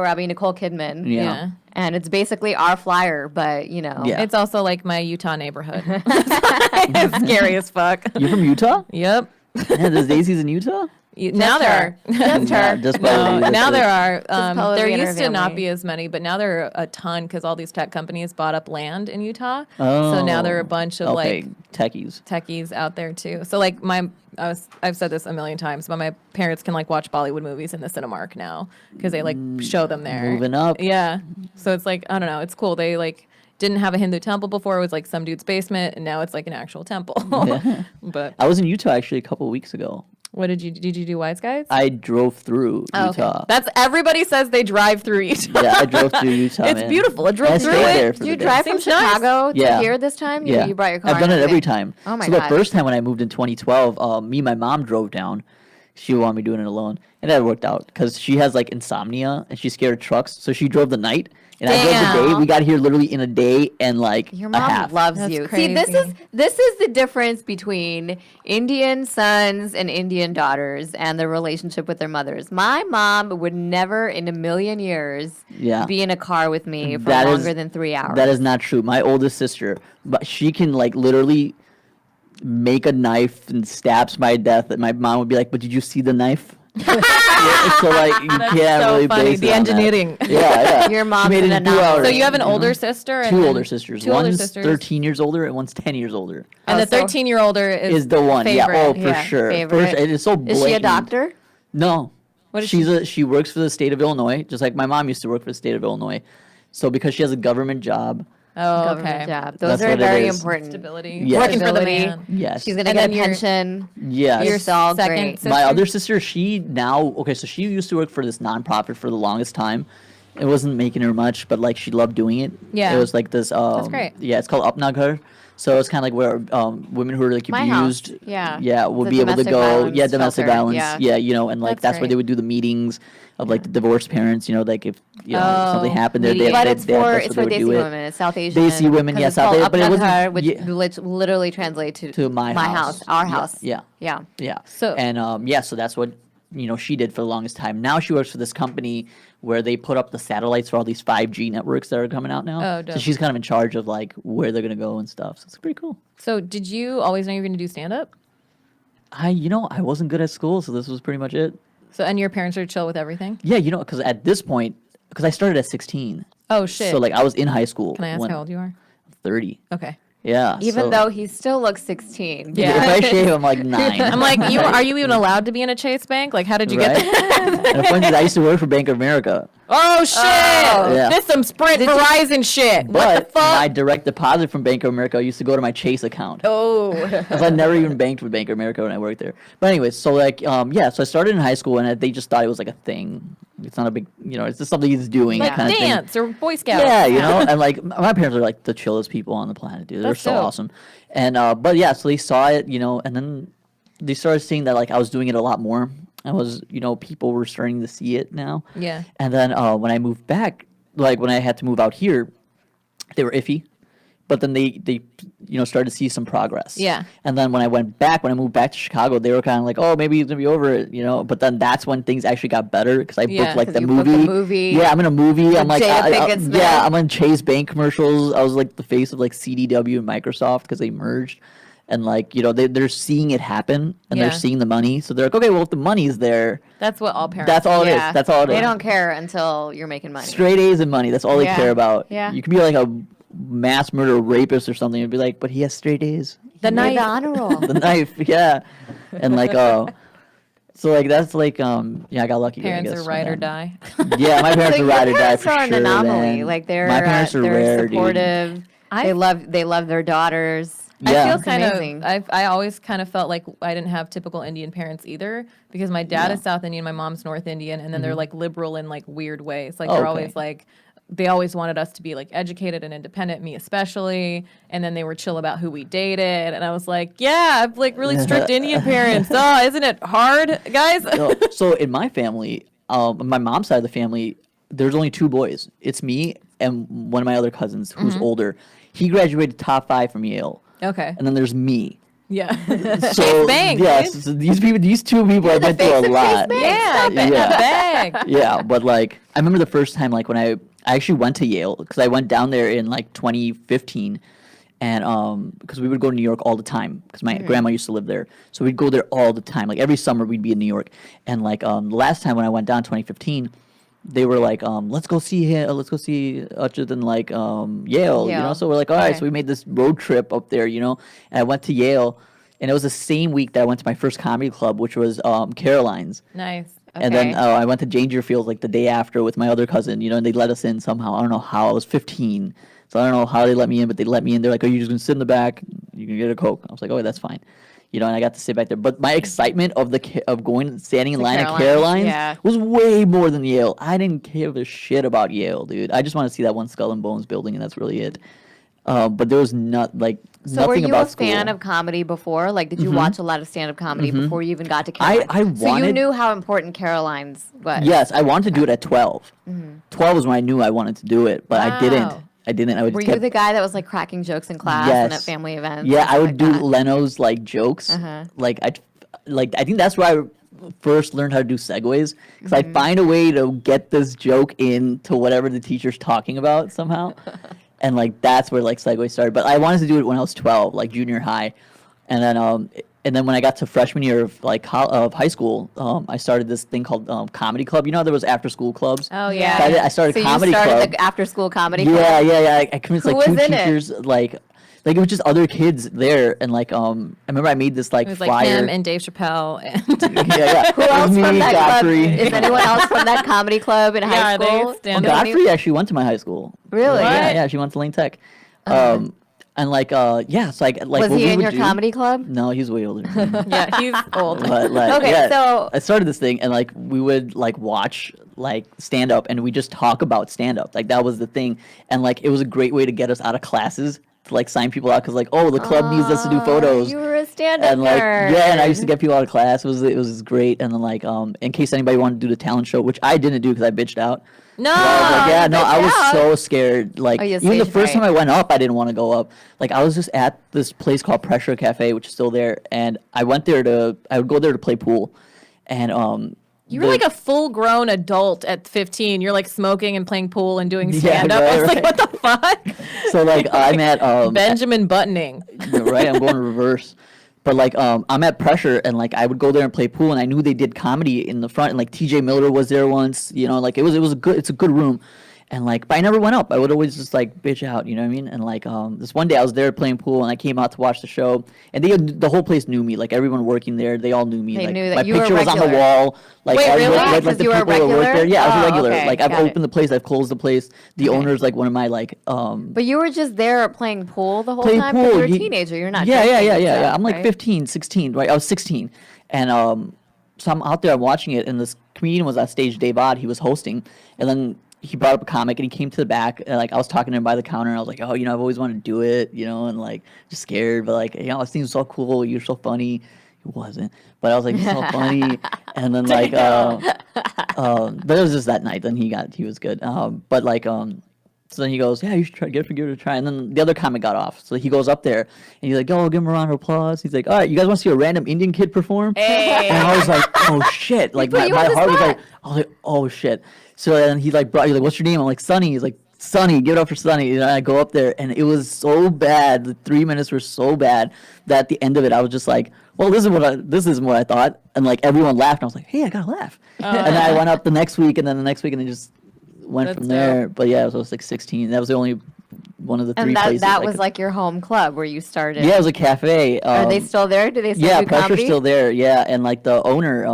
Robbie. Nicole Kidman. Yeah. And it's basically our flyer, but Yeah. It's also like my Utah neighborhood. It's scary as fuck. You're from Utah? Yep. Yeah, there's Daisy's in Utah? Now there are. Just her. Just probably No, now that's there it. are. Paula There and her used to not family. be as many, but now there are a ton because all these tech companies bought up land in Utah. So now there are a bunch of okay, like techies. techies out there too. So like I've said this a million times, but my parents can like watch Bollywood movies in the Cinemark now because they like show them there. Moving up. Yeah. So it's like I don't know. It's cool. They like didn't have a Hindu temple before. It was like some dude's basement, and now it's like an actual temple. Yeah. But I was in Utah actually a couple of weeks ago. what did you do? White Skies? I drove through Oh, okay. Utah. That's everybody says they drive through Utah. Yeah, I drove through Utah. It's man. beautiful. I drove And I through stayed it. there for Did the you day. drive from Seems nice. Chicago to Yeah. here this time? Yeah, You brought your car. I've done and it every everything? time. Oh my so god. the first time when I moved in 2012, me and my mom drove down. She wanted me doing it alone, and that worked out because she has like insomnia and she's scared of trucks. So she drove the night, and I drove the day. Damn. We got here literally in a day and like Your a mom half. loves That's you. crazy. See, this is the difference between Indian sons and Indian daughters and their relationship with their mothers. My mom would never in a million years Yeah. be in a car with me for That is- longer than 3 hours. That is not true. My oldest sister, but she can like literally make a knife and stabs my death. And my mom would be like, "But did you see the knife?" Yeah, so like you can't so really funny. base The it on that. engineering. Yeah, yeah. Your She mom's made it an in 2 anomaly. hours. So you have an older sister and Two then older sisters. Two older One's sisters. 13 years older and one's 10 years older. And Oh, the so- 13-year-older is Is the one? favorite. Yeah. Oh, for Yeah, sure. favorite. It is so blatant. Is she a doctor? No. What is She works for the state of Illinois, just like my mom used to work for the state of Illinois. So because she has a government job, Oh, Government okay. job. Those That's are what it very is. important. Stability. Yes. Working for the Stability. man. yes. She's gonna And get then a your- pension. Yes. You're all Second great. sister? My other sister, she now so she used to work for this nonprofit for the longest time. It wasn't making her much, but like she loved doing it. Yeah. It was like this. great. Yeah, it's called Upnagar. So it's kind of like where women who are like My house, abused, yeah. would The be able to domestic go, violence domestic shelter, violence, yeah. and like That's that's where they great. would do the meetings of like the divorced parents, like if something Oh, happened, they But they- it's they- for that's it's what for they Desi would do it. women. It's South Asian. Desi women, 'cause yeah, it's South called Asian, but it wasn't- Upnagar, which yeah. literally translate To my house. our Yeah, house. yeah. Yeah. Yeah. So- and so that's what she did for the longest time. Now she works for this company where they put up the satellites for all these 5G networks that are coming out now. Oh, so dope. she's kind of in charge of like where they're gonna go and stuff. So it's pretty cool. So did you always know you were going to do stand-up? I wasn't good at school, so this was pretty much it. So and your parents are chill with everything? Yeah, because at this point, because I started at 16. Oh, shit. So like I was in high school. Can I ask when how old you are? 30. Okay. Yeah. Even so- though he still looks 16. Yeah. If I shave, I'm like 9. I'm like, are you even allowed to be in a Chase Bank? Like, how did you get Right? that? And the funny thing is, I used to work for Bank of America. Oh, shit. Yeah. This some Sprint Verizon shit. What But the fuck? my direct deposit from Bank of America used to go to my Chase account. Oh. Because I never even banked with Bank of America when I worked there. But anyways, so like, so I started in high school and they just thought it was like a thing. It's not a big, it's just something he's doing. Like kind of thing. dance or Boy Scouts. Yeah, and like my parents are like the chillest people on the planet, dude. They're That's so dope. awesome. And but yeah, so they saw it, and then they started seeing that like I was doing it a lot more. I was, people were starting to see it now. Yeah. And then when I moved back, like when I had to move out here, they were iffy. But then they started to see some progress. Yeah. And then when I moved back to Chicago, they were kind of like, oh, maybe he's gonna be over it, But then that's when things actually got better because I Yeah, booked like 'cause the you booked a movie. movie Yeah, I'm in a movie. I'm like, Jada Pinkett Smith. yeah, I'm on Chase Bank commercials. I was like the face of like CDW and Microsoft because they merged. And like, they're seeing it happen and Yeah. they're seeing the money. So they're like, okay, well, if the money's there, That's what all parents that's all it is. Yeah. That's all it is. They don't care until you're making money. Straight A's and money. That's all they Yeah. care about. Yeah. You could be like a mass murder rapist or something and be like, but he has straight A's. The Made knife. the honor roll. The knife, yeah. And like, so like that's like, I got lucky. I Parents guess, are ride or with that. die. Yeah, my parents So are your ride or die parents for are an sure. anomaly. man. Like they're my parents are they're rare, dude. supportive. I- They love their daughters. Yeah. I feel It's kind amazing. of. I always kind of felt like I didn't have typical Indian parents either because my dad Yeah. is South Indian, my mom's North Indian, and then they're like liberal in like weird ways. Like Oh, they're okay. always like. They always wanted us to be like educated and independent, me especially. And then they were chill about who we dated. And I was like, yeah, I have like really strict Indian parents. Oh, isn't it hard, guys? No, so in my family, my mom's side of the family, there's only 2 boys. It's me and one of my other cousins who's Mm-hmm. older. He graduated top 5 from Yale. Okay. And then there's me. Yeah. So Bank, yeah, dude. so these 2 people I went through a lot. Yeah, Yeah. bag. Yeah, but like I remember the first time like when I actually went to Yale because I went down there in like 2015, and because we would go to New York all the time because my grandma used to live there, so we'd go there all the time. Like every summer, we'd be in New York. And like the last time when I went down, 2015, they were like, let's go see him. Let's go see Uchit and like Yale. You know, so we're like, all right. So we made this road trip up there. You know, and I went to Yale, and it was the same week that I went to my first comedy club, which was Caroline's. Nice. Okay. And then I went to Dangerfield like the day after with my other cousin, you know, and they let us in somehow. I don't know how. I was 15. So I don't know how they let me in, but they let me in. They're like, "Oh, you're just going to sit in the back. You can get a Coke." I was like, "Oh, that's fine." You know, and I got to sit back there. But my excitement of standing in line at Caroline's was way more than Yale. I didn't give a shit about Yale, dude. I just want to see that one Skull and Bones building, and that's really it. But there was nothing about school. So were you a fan of comedy before? Like, did you watch a lot of stand-up comedy before you even got to Caroline's? So you knew how important Caroline's was? Yes, I wanted to do it at 12. 12 was when I knew I wanted to do it, but I didn't. Were you the guy that was like cracking jokes in class and at family events? Yeah, I would do Leno's like jokes. Like I think that's where I first learned how to do segues because I find a way to get this joke into whatever the teacher's talking about somehow. And like that's where like segue started. But I wanted to do it when I was 12, like junior high, and then when I got to freshman year of like of high school, I started this thing called comedy club. You know, there was after school clubs. Oh yeah. So I started comedy club. So you started the after school comedy club. Yeah. I convinced like two teachers, it? like it was just other kids there, and like I remember I made this like It was flyer. like him and Dave Chappelle and Who else from that Godfrey. club? Is anyone else from that comedy club in high school? Godfrey actually went to my high school. Really? Yeah, she went to Lane Tech. And like, so I like. Was he in your comedy club? No, he's way older than me. Yeah, he's old. But like, Okay, so I started this thing, and like we would like watch like stand up, and we just talk about stand up. Like that was the thing, and like it was a great way to get us out of classes to like sign people out because like, oh, the club needs us to do photos. You were a stand-up and like nerd. and I used to get people out of class. It was great, and then like in case anybody wanted to do the talent show, which I didn't do because I bitched out. No. I was so scared. Like even the first time I went up, I didn't want to go up. Like I was just at this place called Pressure Cafe, which is still there, and I would go there to play pool, and you were like a full-grown adult at 15. You're like smoking and playing pool and doing stand-up. I was like, what the fuck? So like I'm at Benjamin Buttoning. Right, I'm going reverse. But like I'm at Pressure, and like I would go there and play pool, and I knew they did comedy in the front, and like TJ Miller was there once, you know, like it's a good room. And like, but I never went up. I would always just like bitch out, you know what I mean? And like, this one day I was there playing pool, and I came out to watch the show, and the whole place knew me. Like everyone working there, they all knew me. They like, knew that my you were picture was on the regular. wall. Like, Wait, really? Like Because the you were a people that work there. regular? Yeah, I was a Oh, regular. okay, Like I've got it. opened the place, I've closed the place. The owner's like one of my like. But you were just there playing pool the whole Play time pool. because you're a teenager. You're not. Yeah. drinking and stuff, I'm like right? 15, 16, right? I was 16, and so I'm out there, I'm watching it, and this comedian was on stage, Dave Odd. He was hosting, and then he brought up a comic, and he came to the back, and like I was talking to him by the counter, and I was like, oh, you know, I've always wanted to do it, you know, and like just scared, but like, you know, it seems so cool. You're so funny. He wasn't, but I was like, it's so funny. And then like, but it was just that night. Then he was good. But like, so then he goes, yeah, you should give it a try. And then the other comic got off. So he goes up there, and he's like, oh, give him a round of applause. He's like, all right, you guys want to see a random Indian kid perform? Hey. And I was like, oh shit! Like my heart was like, oh shit. So then he's like, what's your name? I'm like, Sonny. He's like, Sonny, give it up for Sonny. And I go up there, and it was so bad. The 3 minutes were so bad that at the end of it, I was just like, well, this isn't what I thought. And like everyone laughed, and I was like, hey, I gotta laugh. And then I went up the next week, and then the next week, and it just went from there. But yeah, so I was like 16. That was the only one of the three places. And that was like your home club where you started. Yeah, it was a cafe. Are they still there? Do they still do Pressure's comedy? still there. Yeah, and like the owner,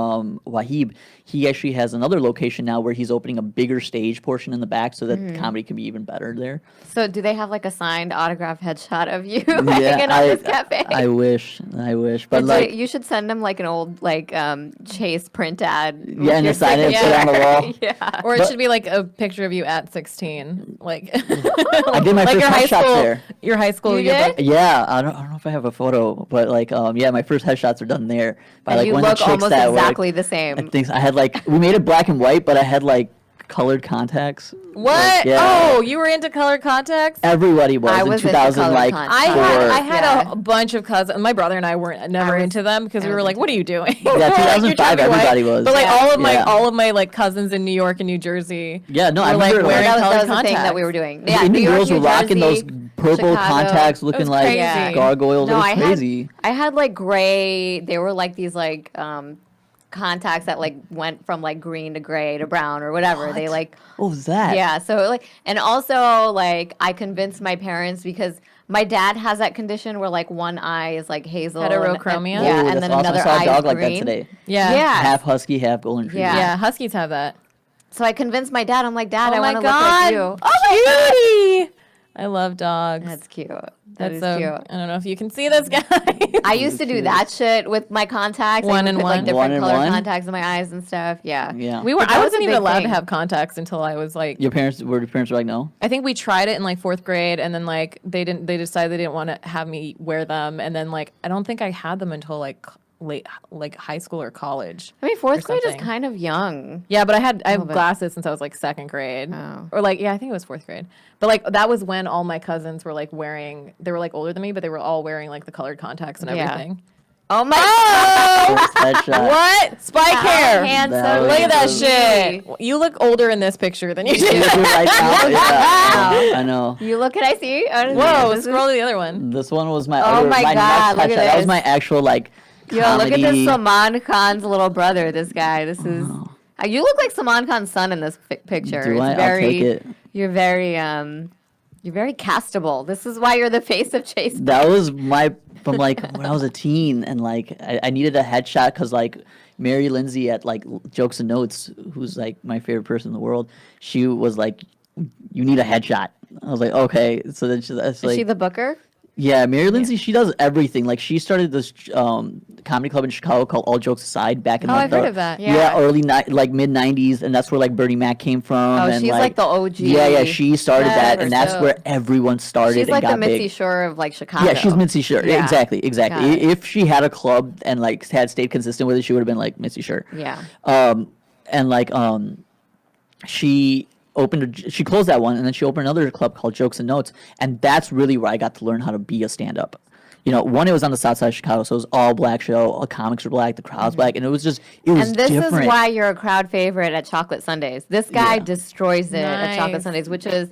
Wahib, he actually has another location now where he's opening a bigger stage portion in the back so that comedy can be even better there. So do they have like a signed autograph headshot of you hanging on this cafe? I wish. But So like, you should send them like an old like Chase print ad. with yeah, and your to sign it, put it on the wall. Yeah. Or it should be like a picture of you at 16. Like I did my like first your high headshot school, there. your high school You yearbook. did? Yeah, I don't know if I have a photo, but like, yeah, my first headshots are done there by And like you one of look the chicks almost that exactly the I same. think I had like we made it black and white, but I had like colored contacts. What? Like, yeah. Oh, you were into colored contacts? Everybody was I in was into 2000 colored like contacts. I had Yeah. a bunch of cousins. My brother and I weren't never into them because we were like, "What are you doing?" Yeah, Like, you're 2005 trying to be white. everybody was. But like Yeah. all of my like cousins in New York and New Jersey. Yeah, no, I were like remember wearing that colored was the thing that contacts. we were doing. Yeah, Indian New York, girls were New rocking Jersey. those purple Chicago. contacts looking was like crazy. gargoyles. No, it was crazy. I had like gray. They were like these like contacts that like went from like green to gray to brown or whatever. They like What was that? yeah. So like and also like I convinced my parents because my dad has that condition where like one eye is like hazel. Heterochromia? And, yeah, Ooh, and that's then awesome. another I saw a eye dog is like green. that today. Yeah. Yeah. Half husky, half golden retriever. Yeah. Yeah, huskies have that. So I convinced my dad. I'm like, Dad, I Oh my want to look like you. God. Oh, cutie! I love dogs. That's cute. That's That is so cute. I don't know if you can see this guy. I used to do that shit with my contacts. I One would and put, like one. different One and color one? contacts in my eyes and stuff. Yeah. Yeah. But that I was wasn't a even big allowed to thing. have contacts until I was like Your parents were like, no? I think we tried it in like 4th grade and then like they decided they didn't want to have me wear them and then like I don't think I had them until like late like high school or college. I mean, fourth grade is something. kind of young. Yeah, but I have bit. glasses since I was like 2nd grade. Oh. Or like I think it was 4th grade. But like that was when all my cousins were like wearing they were like older than me, but they were all wearing like the colored contacts and Yeah. everything. Oh my First headshot. What? Spike hair. handsome. That was Look at that the- shit. You look older in this picture than you You do. do right now. Yeah, I know. You look at I see. Whoa, This is- scroll to the other one. This one was my Oh my my God, next look at headshot. That was this. my actual like Yo, comedy. look at this Salman Khan's little brother. This guy. This is. You look like Salman Khan's son in this picture. Do It's I? I'll very, take it. You're very You're very castable. This is why you're the face of Chase. That was my from like when I was a teen and like I needed a headshot because like Mary Lindsay at like Jokes and Notes, who's like my favorite person in the world, she was like, "You need a headshot." I was like, "Okay." So then that's Is like, she the booker? yeah, Mary Lindsay. She does everything. Like she started this comedy club in Chicago called All Jokes Aside back in Oh, like I've the, heard of that. Yeah. early like mid '90s, and that's where like Bernie Mac came from. Oh, and, she's like the OG. Yeah, she started Yeah, that, for and that's sure. where everyone started She's and like got the Mitzi big. Shore of like Chicago. Yeah, she's Mitzi Shore. Yeah. Exactly. Got it. If she had a club and like had stayed consistent with it, she would have been like Mitzi Shore. Yeah. And like she closed that one, and then she opened another club called Jokes and Notes, and that's really where I got to learn how to be a stand-up. You know, one, it was on the south side of Chicago, so it was all black show. All comics were black, the crowd's black, and it was And this different. is why you're a crowd favorite at Chocolate Sundays. This guy Yeah. destroys it at Chocolate Nice. Sundays, which is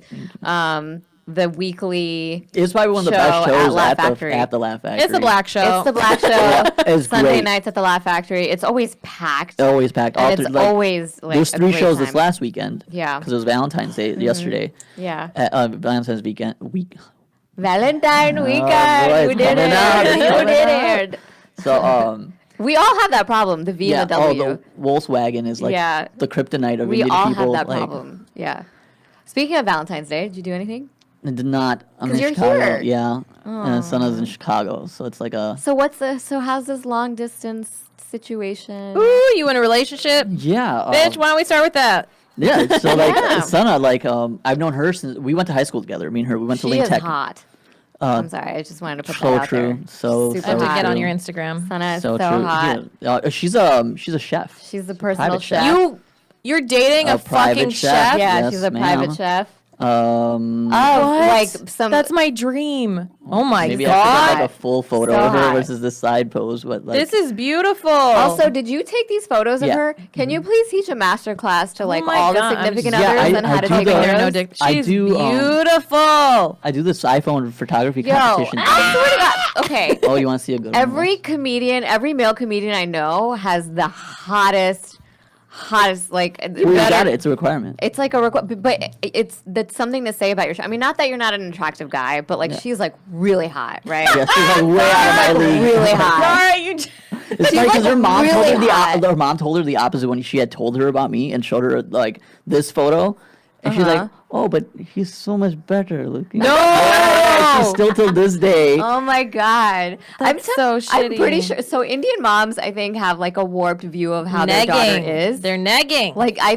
the weekly. It was probably one of the show best at shows Laugh at Factory. the Laugh Factory. It's a black show. It's the black show. It's Sunday great. nights at the Laugh Factory. It's always packed. Always packed. All And through, it's like, always like there's a 3 great shows this time. last weekend. Yeah. Because it was Valentine's Day yesterday. Yeah. Valentine's week. Valentine boy, weekend. it's You did coming out, it's it. You coming did it. So We all have that problem. The V and the W. the Volkswagen is like Yeah. the kryptonite of We Indian all people. have that like, problem. Yeah. Speaking of Valentine's Day, did you do anything? I did not. I'm 'Cause in you're Chicago. here. Yeah. And Sana's in Chicago, so it's like a So how's this long distance situation? Ooh, you in a relationship? yeah. Bitch, why don't we start with that? Yeah. So like Yeah. Sana, like I've known her since we went to high school together. Me and her, we went to She Link is Tech. hot. I'm sorry, I just wanted to put So that out true. there. So Super I have to hot. get on true. your Instagram. Sana is So so, true. hot. Yeah. She's a chef. She's the personal Private chef. chef. You're dating A a private fucking chef. chef? Yeah, Yes, she's a ma'am. private chef. Um, Of like What? some. That's my dream. Oh my maybe I should god. get like a full photo So of her hot. versus this side pose, but like This is beautiful. Also, did you take these photos of Yeah. her? Can you please teach a master class to like my all God, the I'm significant just- Yeah, others I- and how I to do take the- There are photos? no dick. I She's do, beautiful. I do this iPhone photography Yo, competition. I swear to God. Okay. Oh, you want to see a good one? Every comedian, every male comedian I know has the hottest like. Well, you better- got it. It's a requirement. It's like but that's something to say about your show. I mean, not that you're not an attractive guy, but like she's like really hot, right? Yeah, she's like way out of my league. Really hot. All right, you. It's funny because her mom really told her hot. her mom told her the opposite when she had told her about me and showed her like this photo, and she's like, "Oh, but he's so much better looking." No! Yeah, she's still till this day. Oh my God. That's so I'm pretty shitty. sure. So Indian moms, I think, have like a warped view of how their daughter is. They're negging. Like a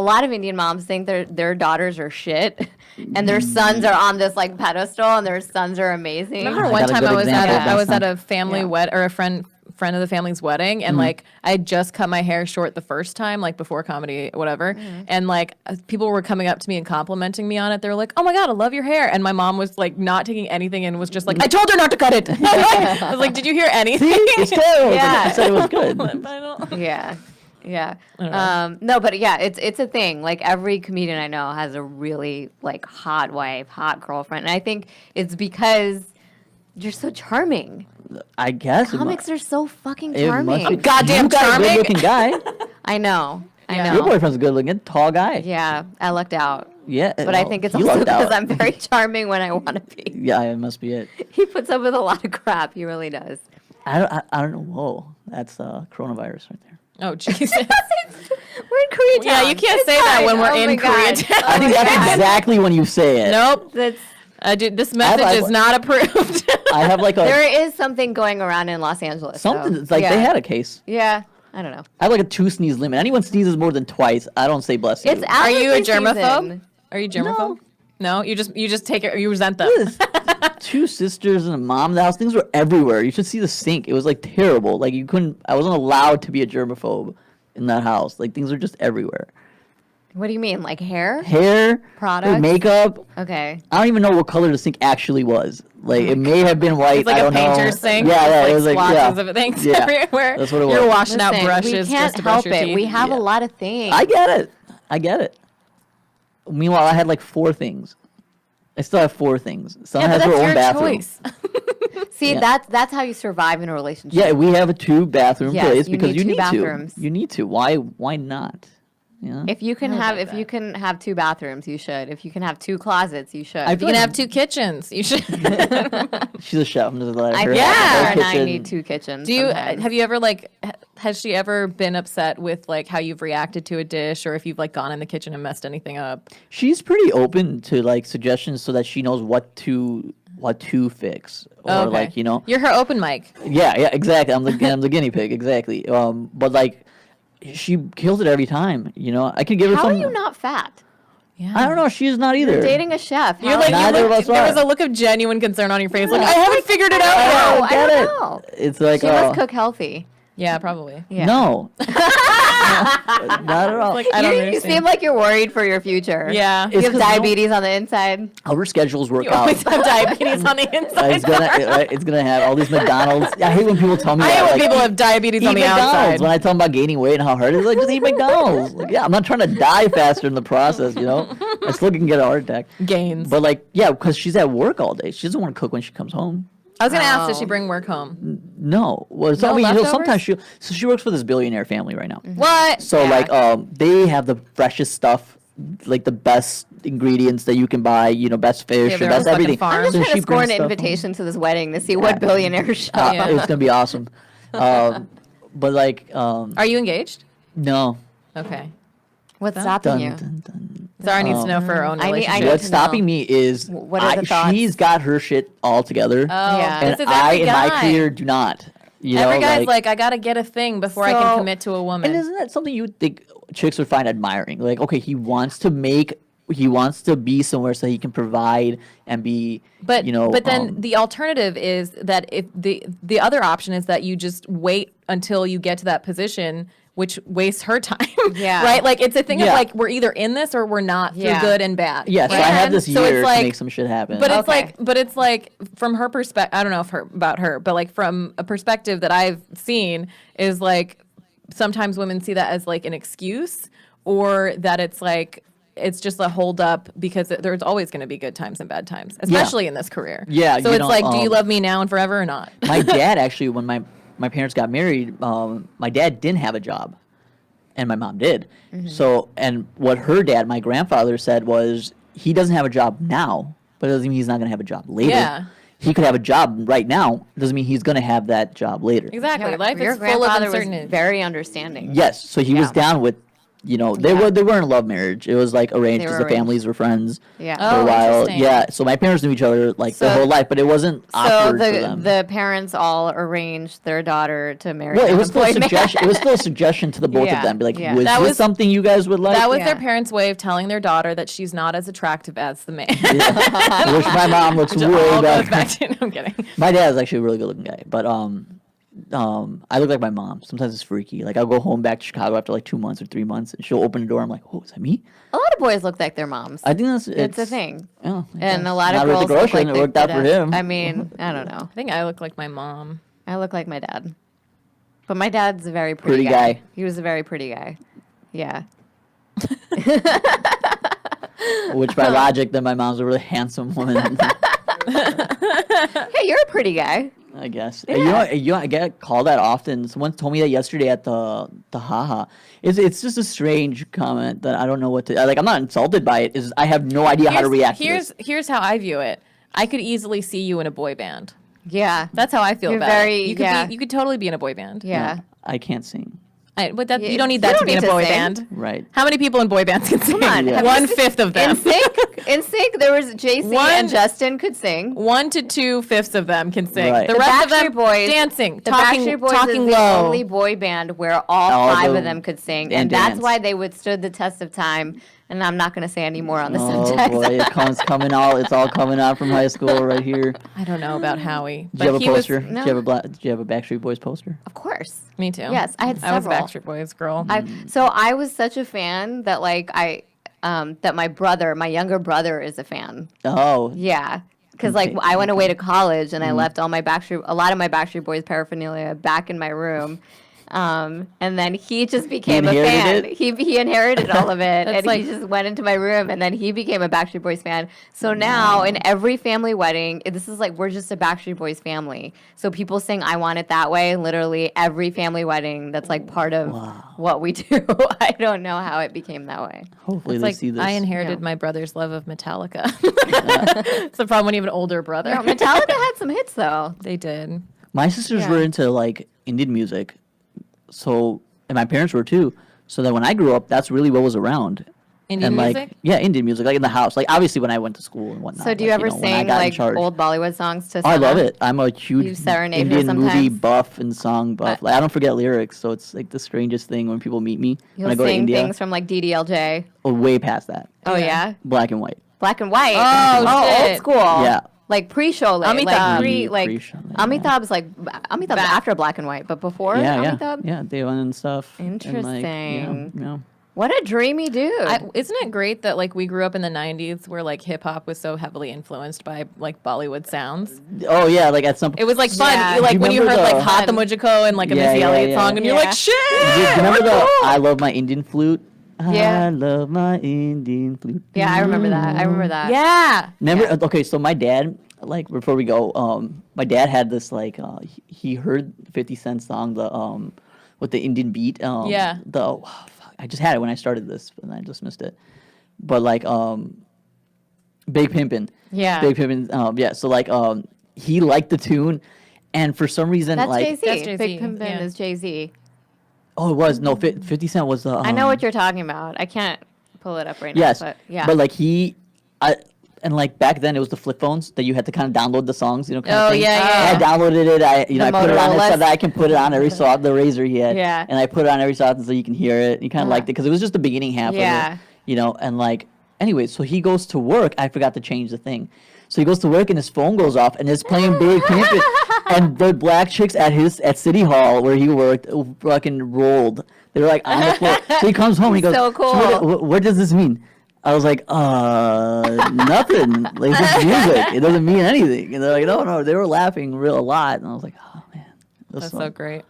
lot of Indian moms think their daughters are shit, and their sons are on this like pedestal, and their sons are amazing. Remember I one got a time good I was example of I that was at son. a family Yeah. or a friend of the family's wedding, and like I had just cut my hair short the first time, like before comedy, whatever. And like people were coming up to me and complimenting me on it. They were like, "Oh my God, I love your hair!" And my mom was like not taking anything and was just like, "I told her not to cut it." I was like, "Did you hear anything?" It's good. Yeah. I said it was good. But I don't- Yeah. Yeah. I don't know. No, but yeah, it's a thing. Like every comedian I know has a really like hot wife, hot girlfriend. And I think it's because you're so charming. I guess. Comics are so fucking It must charming. be. Goddamn You got a charming. good-looking guy. I know. I Yeah. know. Your boyfriend's a good-looking, tall guy. Yeah, I lucked out. Yeah. But I think it's you also lucked out. because I'm very charming when I want to be. Yeah, it must be it. He puts up with a lot of crap. He really does. I don't know. Whoa, that's coronavirus right there. Oh, Jesus. We're in Koreatown. Yeah, you can't It's say that fine. when we're Oh in my God. Koreatown. I think that's exactly when you say it. Nope. That's, Dude, this message I- is not approved. I have like a there is something going around in Los Angeles. something. so, It's like yeah. they had a case. Yeah, I don't know. I have like a 2 sneeze limit. Anyone sneezes more than twice, I don't say bless you. It's Are you a allergy germaphobe? season. Are you germaphobe? No, you just take it. You resent them. Yes. 2 sisters and a mom in the house. Things were everywhere. You should see the sink. It was like terrible. Like you couldn't. I wasn't allowed to be a germaphobe in that house. Like things were just everywhere. What do you mean, like hair? Hair, Products? makeup. Okay. I don't even know what color the sink actually was. Like it may have been white. It's like I a don't know. painter's sink. Yeah, with, yeah. like It was like splotches yeah. of things Yeah. everywhere. That's what it You're was. washing out Listen, brushes we just can't to brush help your it. teeth. We have Yeah. a lot of things. I get it. Meanwhile, I had like 4 things. I still have 4 things. Some Yeah, but has her that's own your bathroom. choice. See, Yeah. that's how you survive in a relationship. Yeah, we have a 2-bathroom Yes, place you because need you 2 need bathrooms. to. You need to. Why not? Yeah. If you can have 2 bathrooms, you should. If you can have 2 closets, you should. I You feel can like have 2 kitchens. You should. she's a chef. I'm just letting I her feel have like her her and I kitchen. need 2 kitchens. Do you sometimes. have you ever has she ever been upset with like how you've reacted to a dish, or if you've like gone in the kitchen and messed anything up? She's pretty open to like suggestions so that she knows what to fix or Okay. like You're her open mic. yeah exactly. I'm the guinea pig exactly. But like she kills it every time. I could give her How some. are you not fat? Yeah. I don't know. She's not either. You're dating a chef. You're How- like Neither of us there was are. a look of genuine concern on your face. Like Yeah. I haven't figured it out I yet. know, I get I it. don't know. It's like She must cook healthy. Yeah, probably. Yeah. no, not at all. Like I don't You understand. seem like you're worried for your future. Yeah. You It's have 'cause diabetes on the inside. Our schedules work You out. always have diabetes on the inside. It's gonna have all these McDonald's. I hate when people tell me I that. hate when like, people have diabetes eat on the McDonald's. outside. When I tell them about gaining weight and how hard it is, like just eat McDonald's. Like, yeah, I'm not trying to die faster in the process. I still can get a heart attack. Gains. But like, yeah, because she's at work all day. She doesn't want to cook when she comes home. I was gonna ask, does Oh. she bring work home? No. Well, No leftovers? sometimes she works for this billionaire family right now. What? So Yeah. like they have the freshest stuff, like the best ingredients that you can buy, best fish, Yeah, or their best own fucking everything. farm. I'm just So trying she to score brings an stuff home. invitation to this wedding to see what billionaires show up. Yeah. It's gonna be awesome. But like Are you engaged? no. Okay. What's Dun, stopping Dun, you? dun, dun. Zara needs to know for her own I need- relationship. need What's to know. stopping me is What are the thoughts? she's got her shit all together, Oh, Yeah. this and is I every in guy. my career do not. Every guy's like, I gotta get a thing before I can So- commit to a woman. and isn't that something you would think chicks would find admiring? Like, okay, he wants to be somewhere so he can provide and be, But but then um, the alternative is that if the other option is that you just wait until you get to that position, which wastes her time. Yeah. Right? Like it's a thing of Yeah. like we're either in this or we're not through Yeah. good and bad. yeah. So right? I have this So year it's like, to make some shit happen. But it's Okay. like from her perspective, I don't know about her, but like from a perspective that I've seen is like sometimes women see that as like an excuse, or that it's like it's just a hold up because there's always going to be good times and bad times, especially in this career. Yeah, So you it's don't, like, do you love me now and forever or not? my dad actually, when my parents got married, my dad didn't have a job, and my mom did. Mm-hmm. So, and what her dad, my grandfather, said was, he doesn't have a job now, but it doesn't mean he's not going to have a job later. Yeah. He could have a job right now, doesn't mean he's going to have that job later. Exactly. Yeah, Life your is full of grandfather uncertainty. was very understanding. Yes, so he was Yeah. down with, they Yeah. weren't a love marriage. It was like arranged They because were the families were friends Yeah. for Oh, a while. interesting. Yeah, so my parents knew each other like their So- whole life, but it wasn't So awkward for them. the parents all arranged their daughter to marry Well, an it was still a unemployed man. suggestion. It was still a suggestion to the both Yeah, of them. Be like, yeah. was That this was- something you guys would like? That was Yeah. their parents' way of telling their daughter that she's not as attractive as the man. Yeah. Which my mom looks Which way all better. goes back to, no, I'm kidding. My dad is actually a really good looking guy, but I look like my mom. Sometimes it's freaky. Like I'll go home back to Chicago after like 2 months or 3 months, and she'll open the door. I'm like, oh, is that me? A lot of boys look like their moms. I think that's It's a thing. Yeah, And a lot of Not Ruth girls the look Grocer, like and it their worked out for dad. him. I mean, I don't know. I think I look like my mom. I look like my dad. But my dad's a very pretty guy. He was a very pretty guy. Yeah. Which by logic, then my mom's a really handsome woman. Hey, you're a pretty guy. I guess. Yeah. I get called that often. Someone told me that yesterday at the haha. It's just a strange comment that I don't know what to like. I'm not insulted by it. I have no idea how to react. Here's how I view it. I could easily see you in a boy band. Yeah. That's how I feel You're about very- it. You could totally be in a boy band. Yeah. No, I can't sing. But that, Yeah, you don't need you that to don't be in a need to boy sing. band. Right. How many people in boy bands can sing? Come on. Yeah. 1/5 of them. In sync, there was JC and Justin could sing. 1 to 2/5 of them can sing. Right. The The rest of them Backstreet Boys- dancing, The talking, Backstreet Boys talking is the low. only boy band where all All 5 the- of them could sing, and and that's dance. why they withstood the test of time. And I'm not going to say any more on the Oh subject. boy, coming out. It's all coming out from high school right here. I don't know about Howie. Did you have a he was- poster? no. Did you have a Backstreet Boys poster? Of course. Me too. Yes, I had I was a several. Backstreet Boys girl. So I was such a fan that that my younger brother is a fan. Oh, Yeah. Because Okay, I went away to college and I left a lot of my Backstreet Boys paraphernalia back in my room. And then he just became a fan. inherited He inherited all of it, and like- he just went into my room, and then he became a Backstreet Boys fan. So now in every family wedding, this is we're just a Backstreet Boys family. So people sing "I Want It That Way" literally every family wedding. That's part of what we do. I don't know how it became that way. hopefully It's they like see this. I inherited Yeah. my brother's love of Metallica. It's the problem when you have an older brother. No, Metallica had some hits though. They did. My sisters Yeah. were into Indian music, so and my parents were too. So that when I grew up, that's really what was around. Indian and music? Yeah, Indian music, in the house. Obviously when I went to school and whatnot. So do you ever when I sing got in charge. old Bollywood songs to? Oh, I love Sana? it. I'm a You huge serenade her Indian movie sometimes? buff and song buff. I don't forget lyrics, so it's the strangest thing when people meet me You'll when I go to sing India. things from Oh, DDLJ. way past that. Oh Yeah. yeah, Black and white. black and white. Oh, old shit. school. Yeah. Like pre-Sholay. Amitabh. Pre-Sholay, yeah. Amitabh's Amitabh's after black and white, but before Yeah, Amitabh. yeah, Devan and stuff. And, Interesting. yeah. What a dreamy dude. Isn't it great that we grew up in the 90s where hip hop was so heavily influenced by Bollywood sounds? Oh yeah, at some. It was fun. Yeah. You, Do you when you heard remember the- Hot the Mujiko and a Yeah, Missy yeah, Elliott yeah. song and you're Yeah. like, shit. Do you remember the "I Love My Indian Flute"? Yeah. I love my Indian flute. yeah, I remember that. I remember that. Yeah. Remember? Okay, so my dad, before we go, my dad had this he heard 50 Cent song with the Indian beat. Yeah. Fuck, I just had it when I started this, and I just missed it. But Big Pimpin'. Yeah. Big Pimpin'. Yeah. So he liked the tune, and for some reason That's Jay-Z. That's Jay-Z, Big Pimpin' yeah. is Jay-Z. Oh, it was no 50 Cent was the. I know what you're talking about. I can't pull it up right now. Yes, But yeah. But back then it was the flip phones that you had to kind of download the songs, kind of Oh, thing. yeah, yeah. I downloaded it. I put it on it so Motorola's. that I can put it on every song. The Razor he had. Yeah. And I put it on every song so you can hear it. You kind of liked it because it was just the beginning half Yeah. of it. And anyway, so he goes to work. I forgot to change the thing. So he goes to work and his phone goes off and it's playing Big Pimpin'. And the black chicks at City Hall where he worked fucking rolled. They were on the floor. So he comes home and he goes, So cool. what does this mean? I was like, nothing. It's just music. It doesn't mean anything. And they're like, no. They were laughing a lot. And I was like, oh, man. That's so great.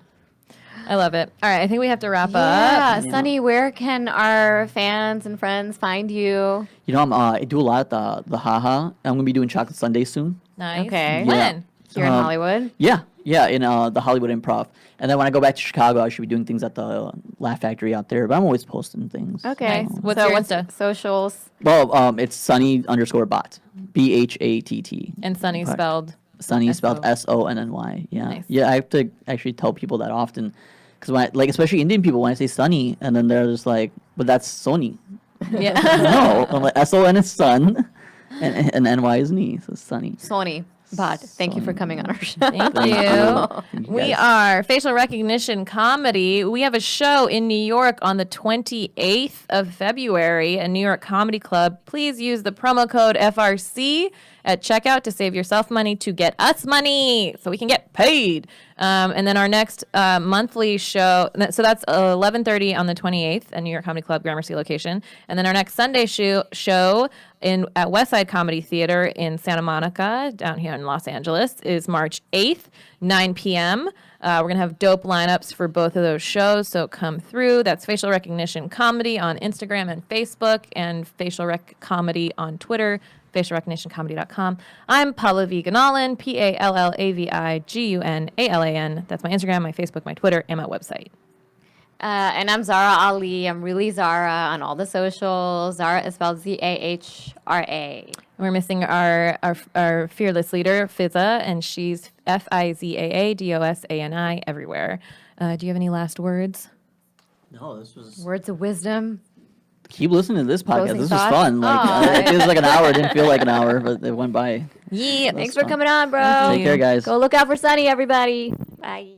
I love it. All right, I think we have to wrap yeah, up. Sonny, where can our fans and friends find you? I do a lot at the haha. I'm going to be doing Chocolate Sunday soon. Nice. Okay. When? Here in Hollywood? Yeah, in the Hollywood Improv. And then when I go back to Chicago, I should be doing things at the Laugh Factory out there. But I'm always posting things. Okay. Nice. What's your Insta? Socials? Well, it's Sonny_Bhatt. BHATT. And Sunny spelled. Sonny spelled S-O. SONNY. Yeah. Nice. Yeah, I have to actually tell people that often. Because especially Indian people, when I say Sonny, and then they're just like, but that's Sony. Yeah. No, I'm like, SON is sun, and NY is knee, so Sonny. Sonny Bhatt. Thank you for coming on our show. Thank Thank you. Thank you, We guys. are Facial Recognition Comedy. We have a show in New York on the 28th of February at New York Comedy Club. Please use the promo code FRC at checkout to save yourself money to get us money so we can get paid. And then our next monthly show, so that's 11:30 on the 28th at New York Comedy Club, Gramercy location. And then our next Sunday show at Westside Comedy Theater in Santa Monica, down here in Los Angeles, is March 8th, 9 p.m. We're going to have dope lineups for both of those shows, so come through. That's Facial Recognition Comedy on Instagram and Facebook, and Facial Rec Comedy on Twitter, facialrecognitioncomedy.com. I'm Pallavi Gunalan, PallavigunAlan. That's my Instagram, my Facebook, my Twitter, and my website. And I'm Zara Ali. I'm really Zara on all the socials. Zara is spelled Zahra. We're missing our fearless leader, Fizza, and she's FIZAADOSANI everywhere. Do you have any last words? No, this was... Words of wisdom. Keep listening to this podcast. Closing This was thoughts? fun. Like, it was like an hour. It didn't feel like an hour, but it went by. Yeah. Thanks for coming on, bro. Take care, guys. Go look out for Sonny, everybody. Bye.